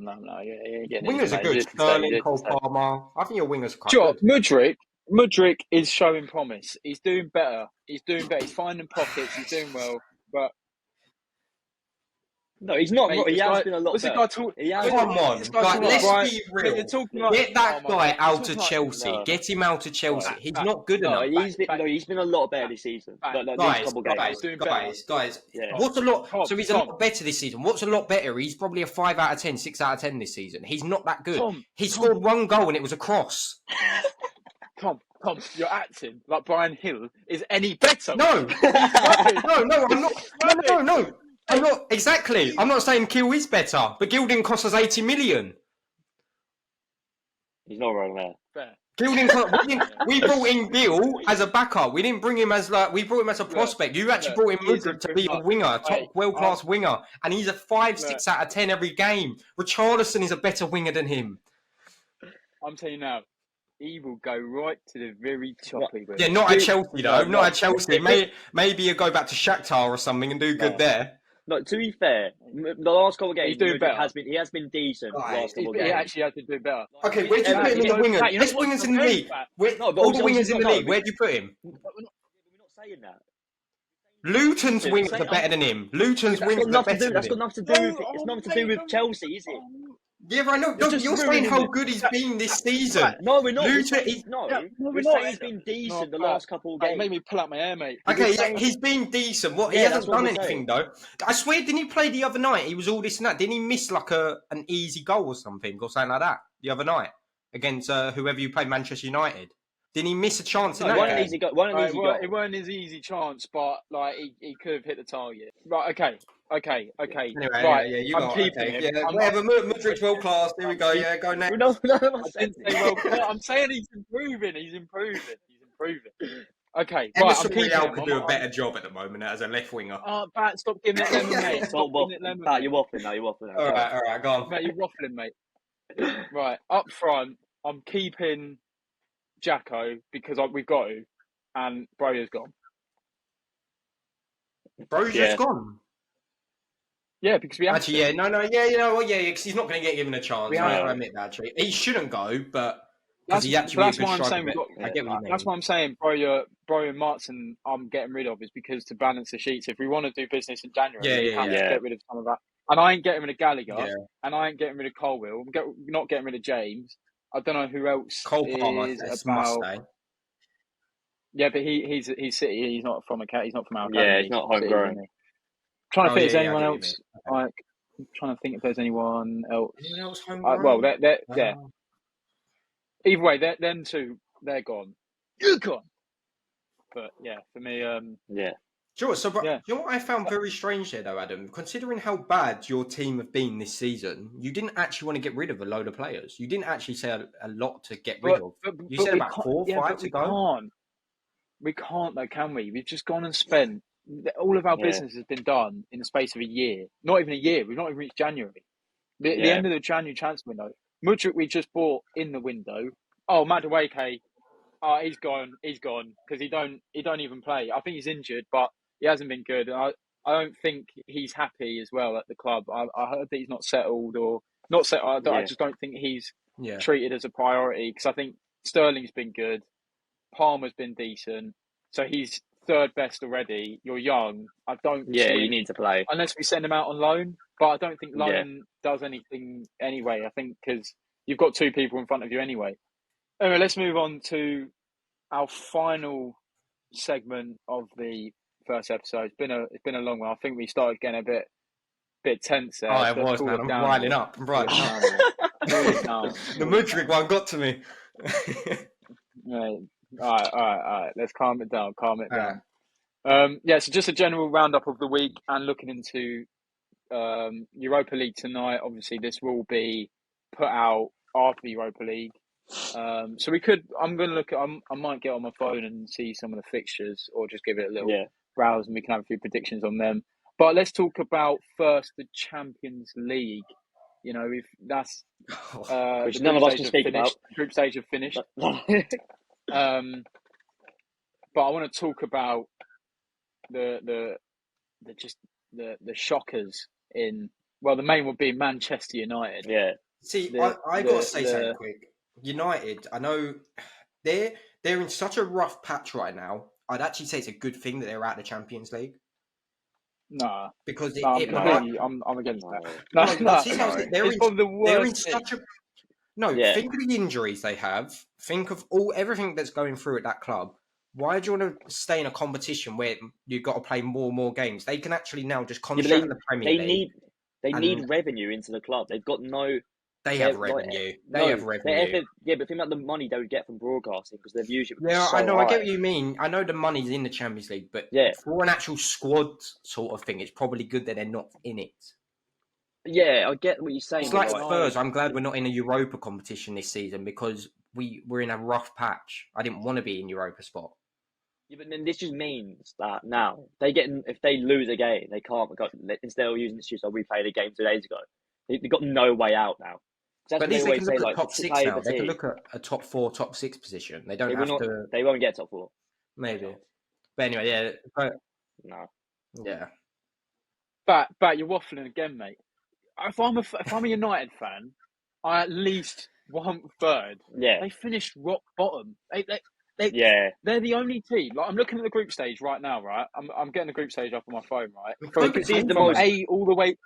Wingers are good. Sterling, Cole Palmer. I think your wingers are quite good. Mudryk is showing promise. He's doing better. He's finding pockets. He's doing well. But no, he's not. Mate, He has been a lot better. Come on, let's be real. Get that guy out of Chelsea. Get him out of Chelsea. He's not good enough. He's been a lot better this season. Guys. Yeah. What's a lot? So he's a lot better this season. What's a lot better? He's probably a 5 out of 10, 6 out of 10 this season. He's not that good. He scored one goal and it was a cross. Tom, you're acting like Brian Hill is any better. No, I'm not. No. I'm not exactly. I'm not saying Gill is better, but Gill didn't cost us 80 million. He's not wrong there. Fair. Gill didn't. We brought in Gill as a backup. We didn't bring him as we brought him as a prospect. You actually brought in Mudryk to be a winger, top world-class winger, and he's a 5, 6 out of 10 every game. Richarlison is a better winger than him. I'm telling you now. He will go right to the very top. Yeah, not at Chelsea though. Not at Chelsea. Maybe he'll go back to Shakhtar or something and do good there. No, to be fair, the last couple of games he's doing better. He has been decent. Last couple of games. He actually has been doing better. Okay, where do you put him in the wingers? Best wingers in the league. All the wingers in the league. Where do you put him? We're not saying that. Luton's wingers are better than him. Luton's wingers are better than him. That's got nothing to do with it. It's nothing to do with Chelsea, is it? Yeah, I know. You're saying how good he's been this season. No, we're not. Luton, we're saying he's been decent the last couple of games. It made me pull out my hair, mate. Okay, he's been decent. He hasn't done anything though. I swear, didn't he play the other night? He was all this and that. Didn't he miss like an easy goal or something like that the other night against whoever you played, Manchester United? Didn't he miss a chance in that game? It weren't his easy chance, but like he could have hit the target. Right, okay. Anyway, right, you I'm got keeping it. him. Yeah, whatever. Mudryk's world class. Here we go. Yeah, go next. No, I'm saying he's improving. Okay, Emerson Real could do a better job at the moment as a left winger. Bat, stop giving it lemon, mate. Bat, you're waffling now. All right, go on. Mate, you're waffling, mate. Right, up front, I'm keeping Jacko because we've got to, and Broja's gone. Broja's gone? Yeah, because we have actually, to. yeah, no, yeah, you know what, yeah, because he's not going to get given a chance. I admit that, actually. He shouldn't go, but he actually that's why I'm saying I get what you mean. That's why I'm saying Broja and Martin I'm getting rid of is because to balance the sheets, if we want to do business in January, we have to get rid of some of that. And I ain't getting rid of Gallagher, and I ain't getting rid of Colwill. I'm not getting rid of James. I don't know who else Cole Palmer is about. Yeah, but he's City. He's not from he's not from our academy. Yeah, he's not homegrown. Trying to think if there's anyone else. Like, I'm trying to think if there's anyone else. Anyone else homegrown? Well, they're either way, them two, they're gone. You're gone. But yeah, for me, yeah. Sure. So, you know what I found very strange there, though, Adam? Considering how bad your team have been this season, you didn't actually want to get rid of a load of players. You didn't actually say a lot to get rid of. You said about 4 or 5 to go. We can't, though, can we? We've just gone and spent. All of our business has been done in the space of a year. Not even a year. We've not even reached January. The end of the January transfer window. Mudryk we just bought in the window. Oh, Madueke, he's gone because he don't even play. I think he's injured, but he hasn't been good. I don't think he's happy as well at the club. I heard that he's not settled or not settled. I just don't think he's treated as a priority because I think Sterling's been good. Palmer's been decent. So he's third best already. You're young. I don't. Yeah, you need to play unless we send him out on loan. But I don't think loan does anything anyway. I think because you've got 2 people in front of you anyway. Anyway, let's move on to our final segment of the first episode. It's been a long one. I think we started getting a bit tense there. Oh, it was, man. I'm riling up. The Mudryk one got to me. Right. All right. Let's calm it down. So just a general roundup of the week and looking into Europa League tonight. Obviously, this will be put out after the Europa League. So we could. I'm going to look at. I might get on my phone and see some of the fixtures, or just give it a little browse, and we can have a few predictions on them. But let's talk about first the Champions League. You know, if that's Which the none of group us stage can have speak finished. about. Group stage have finished. But I want to talk about the shockers in. Well, the main would be Manchester United. Yeah. See, I got to say something quick. United, I know they're in such a rough patch right now. I'd actually say it's a good thing that they're out of the Champions League. Nah, because I'm against that. No, No. It's probably the worst. They're in such a Yeah. Think of the injuries they have. Think of everything that's going through at that club. Why do you want to stay in a competition where you've got to play more and more games? They can actually now just concentrate on the Premier League. They need revenue into the club. They've got no. They have revenue. They have revenue. Yeah, but think about the money they would get from broadcasting because their viewership. Yeah, so I know. high. I get what you mean. I know the money's in the Champions League, but for an actual squad sort of thing, it's probably good that they're not in it. Yeah, I get what you're saying. It's like Spurs. I'm glad we're not in a Europa competition this season because we're in a rough patch. I didn't want to be in Europa spot. Yeah, but then this just means that now if they lose a game, they can't. Instead of using the excuse, we played a game 2 days ago. They've got no way out now. But at least they can look at top 6 now. They can look at a top 4, top 6 position. They don't have to. They won't get top 4. Maybe. But anyway, yeah. But, no. Yeah. But you're waffling again, mate. If I'm a United fan, I at least want third. Yeah. They finished rock bottom. They're the only team. Like I'm looking at the group stage right now, right? I'm getting the group stage up on my phone, right? From A all the way,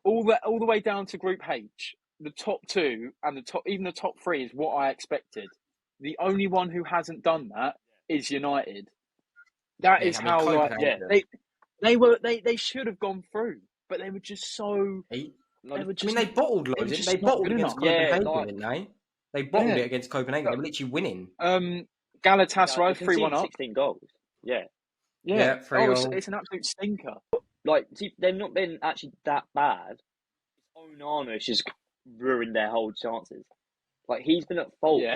all the way down to Group H. The top 2 and even the top 3 is what I expected. The only one who hasn't done that is United. That is how they should have gone through, but they were just so. They bottled loads. They bottled against Copenhagen, didn't they? They bottled it against Copenhagen. They were literally winning. Galatasaray 3-1 up. 16 goals. Yeah. It's an absolute stinker. Like, see, they've not been actually that bad. Onana's just ruined their whole chances. Like he's been at fault. Yeah,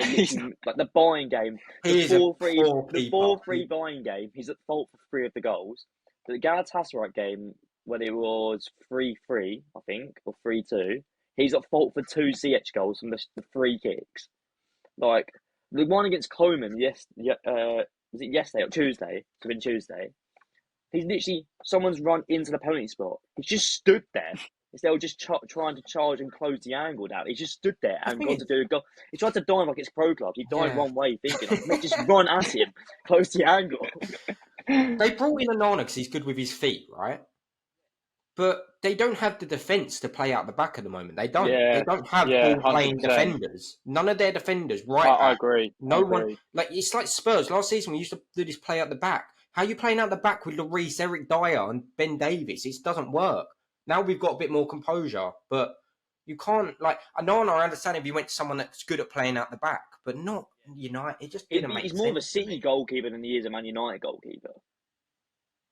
like the buying game, the 4-3 buying game. He's at fault for 3 of the goals. The Galatasaray game, when it was 3-3, I think, or 3-2, he's at fault for 2 CH goals from the free kicks. Like the one against Coleman, was it yesterday or Tuesday? It's been Tuesday. He's literally someone's run into the penalty spot. He's just stood there. Instead of just trying to charge and close the angle down, he just stood there and got to do a goal. He tried to dive like it's pro clubs. He dived one way, thinking, just run at him, close the angle. They brought in Onana because he's good with his feet, right? But they don't have the defence to play out the back at the moment. They don't. Yeah, they don't have ball-playing defenders. None of their defenders, right? I agree. One. Like it's like Spurs last season. We used to do this play out the back. How are you playing out the back with Lloris, Eric Dyer, and Ben Davies? It doesn't work. Now we've got a bit more composure, but you can't like Onana. I understand if you went to someone that's good at playing out the back, but not United. It just didn't make sense. He's more of a City goalkeeper than he is a Man United goalkeeper.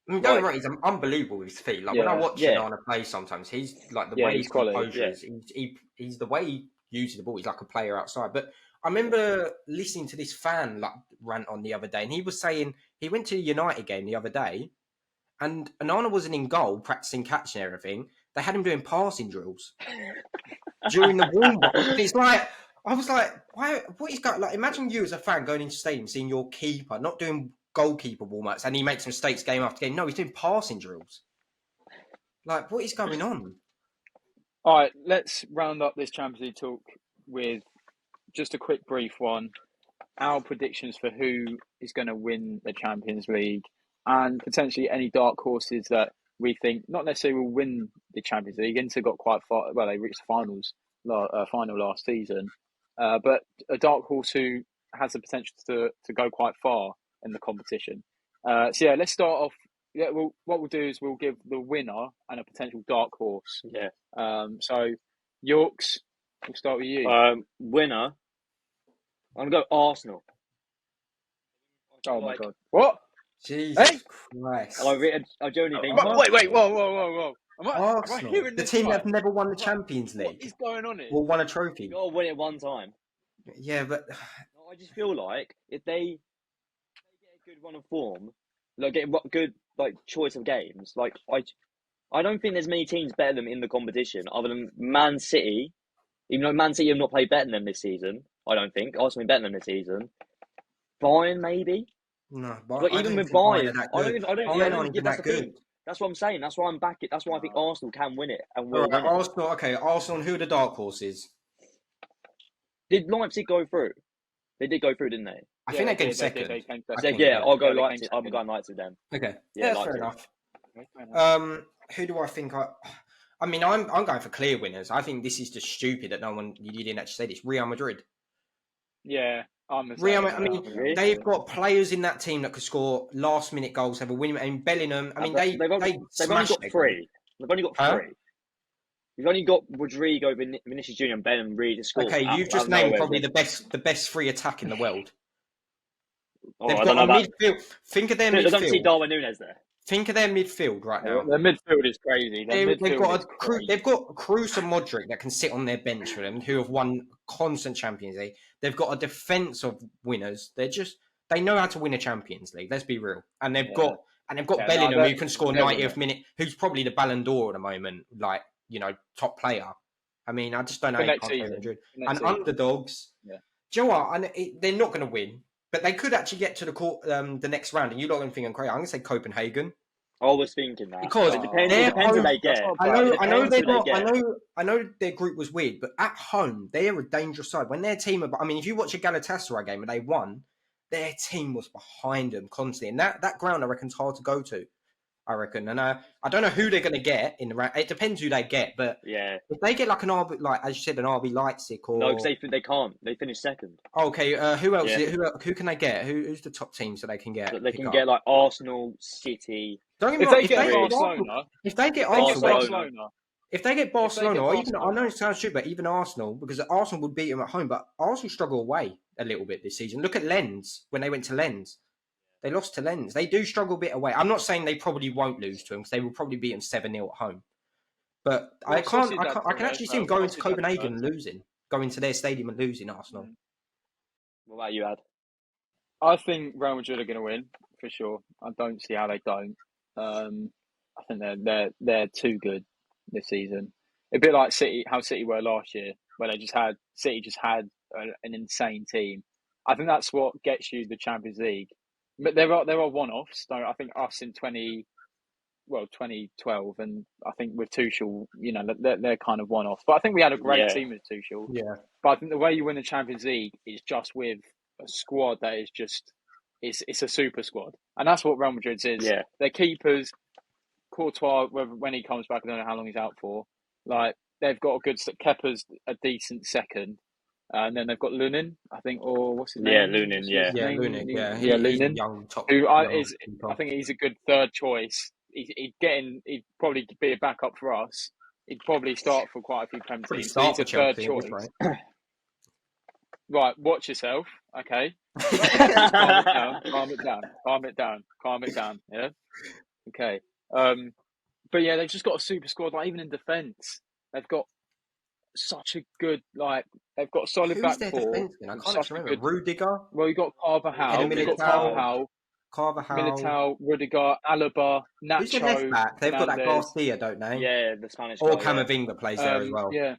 I mean, don't get me wrong, he's unbelievable with his feet. Like when I watch Onana play, sometimes he's like the way his composure is. He's the way he uses the ball. He's like a player outside. But I remember listening to this fan like rant on the other day, and he was saying he went to a United game the other day. And Onana wasn't in goal, practicing catch and everything. They had him doing passing drills during the warm-up. It's like, I was like, why? What is going? Like, imagine you as a fan going into the stadium, seeing your keeper not doing goalkeeper warm-ups, and he makes mistakes game after game. No, he's doing passing drills. Like, what is going on? All right, let's round up this Champions League talk with just a quick brief one. Our predictions for who is going to win the Champions League. And potentially any dark horses that we think not necessarily will win the Champions League. Inter got quite far. Well, they reached the final last season, but a dark horse who has the potential to go quite far in the competition. So let's start off. Yeah, what we'll do is we'll give the winner and a potential dark horse. Yeah. So Yorks, we'll start with you. Winner. I'm gonna go Arsenal. Oh my God! What? Jesus Christ! I genuinely think. Wait! Whoa! Arsenal, the team that have never won the Champions League. What is going on here? Or won a trophy. You gotta win it one time. Yeah, but I just feel like if they get a good run of form, like get a good choice of games, like I don't think there's many teams better than them in the competition other than Man City. Even though Man City have not played better than them this season, I don't think. Arsenal have been better than them this season. Bayern, maybe. No, But I even don't with think Bayern are Bayern, that I good. don't. Bayern aren't even That's that the good. thing. That's what I'm saying. That's why I'm back. That's why I think Arsenal can win it and will All right, win it. Arsenal. Okay, Arsenal. And who are the dark horses? Did Leipzig go through? They did go through, didn't they? I think they came did, second. They came I second. think, I'll go Yeah, they came Leipzig. I'm second. going Leipzig then. Okay, Yeah, fair Leipzig. enough. Okay, fair enough. Who do I think? I mean, I'm going for clear winners. I think this is just stupid that you didn't actually say this. Real Madrid. Yeah, I'm the Real. same. I mean, Really? they've got players in that team that could score last minute goals. Have a win. And Bellingham. I mean, They've only smashed got three. They've only got Huh? three. You've only got Rodrigo, Vinicius Junior, and Bellingham really to score. Okay, you've just named probably the best free attack in the world. They've got a midfield. Think of their midfield. I don't see Darwin Núñez there. Think of their midfield right now. Their midfield is crazy. They've got Kroos and Modric that can sit on their bench for them, who have won constant Champions League. They've got a defence of winners. They know how to win a Champions League. Let's be real. And they've got Bellingham who can score 90th minute, who's probably the Ballon d'Or at the moment, like, top player. I mean, I just don't know how you can't play Madrid. And underdogs. Yeah. Do you know what? They're not going to win, but they could actually get to the next round. And you're not going to think I'm crazy. I'm going to say Copenhagen. I was thinking that Because it depends who they get. I know their group was weird, but at home they're a dangerous side. When their team I mean, if you watch a Galatasaray game and they won, their team was behind them constantly, and that ground I reckon's hard to go to. I reckon, and I don't know who they're going to get in the round. It depends who they get, but yeah, if they get like an RB, like as you said, an RB Leipzig or no, because they can't. They finished second. Okay, who else? Yeah. Who can they get? Who's the top team so they can get? So they can get like Arsenal, City. Don't get me wrong. If they get Barcelona, or even I know it sounds stupid, but even Arsenal, because Arsenal would beat them at home, but Arsenal struggle away a little bit this season. Look at Lens when they went to Lens. They lost to Lens. They do struggle a bit away. I'm not saying they probably won't lose to them because they will probably beat them 7-0 at home. But I can actually see them going to Copenhagen and losing, going to their stadium and losing Arsenal. What about you, Ad? I think Real Madrid are going to win for sure. I don't see how they don't. I think they're too good this season. A bit like City, how City were last year, where City just had an insane team. I think that's what gets you the Champions League. But there are one-offs. So I think us in 2012, and I think with Tuchel, they're kind of one-offs. But I think we had a great team with Tuchel. Yeah. But I think the way you win the Champions League is just with a squad that is just it's a super squad, and that's what Real Madrid's is. Yeah. Their keepers, Courtois, when he comes back, I don't know how long he's out for. Like they've got a good. Kepa's a decent second. And then they've got Lunin, I think, or what's his name? Yeah, Lunin, Lunin, Lunin. Young, top, I think he's a good third choice. He'd probably be a backup for us. He'd probably start for quite a few Premier teams. So he's a third choice. Right, watch yourself, okay? Calm it down. Yeah, okay. But yeah, they've just got a super squad. Like even in defence, they've got such a good they've got a solid back four. I can't actually remember. Rudiger. Well, you got Carvajal, Militao, Rudiger, Alaba, Nacho. Who's the left back? They've got that Garcia, don't they? Yeah, the Spanish. Or Camavinga plays there as well. Yeah.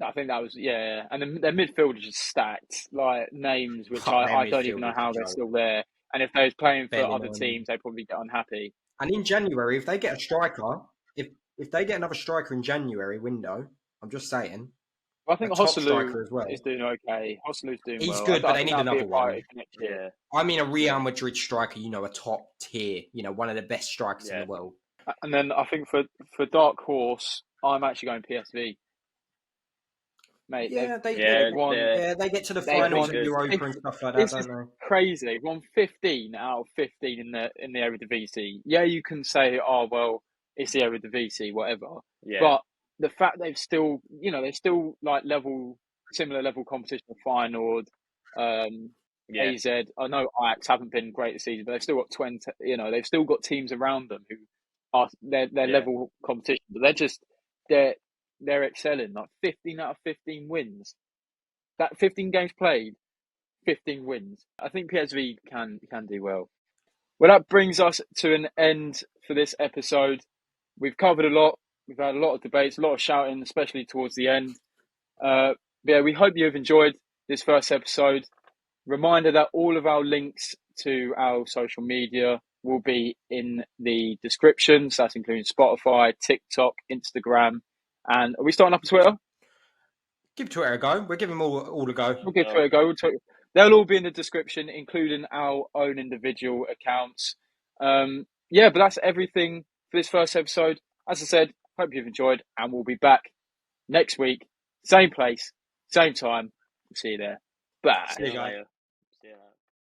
I think that was and then their midfield is just stacked, like names which I don't even know how they're still there. And if they was playing for other teams, they'd probably get unhappy. And in January, if they get a striker, if they get another striker in January window. I'm just saying. Well, I think Joselu is doing okay. Joselu's doing well. He's good, but they need another one. Yeah. I mean, a Real Madrid striker, a top tier, one of the best strikers in the world. And then I think for Dark Horse, I'm actually going PSV. Mate, they get to the finals of Europa and stuff like that, don't they? Crazy. They've won 15 out of 15 in the Eredivisie. Yeah, you can say, oh well, it's the Eredivisie, whatever. Yeah. But the fact they've still, like similar level competition with Feyenoord, AZ. I know Ajax haven't been great this season, but they've still got 20. They've still got teams around them who are their level competition. But they're excelling. Like 15 out of 15 wins. That 15 games played, 15 wins. I think PSV can do well. Well, that brings us to an end for this episode. we've covered a lot. We've had a lot of debates, a lot of shouting, especially towards the end. Yeah, we hope you've enjoyed this first episode. Reminder that all of our links to our social media will be in the description. So that's including Spotify, TikTok, Instagram. And are we starting up on Twitter? Give Twitter a go. We're giving them all a go. We'll give Twitter a go. They'll all be in the description, including our own individual accounts. Yeah, but that's everything for this first episode. As I said, hope you've enjoyed, and we'll be back next week. Same place, same time. See you there. Bye. See you later.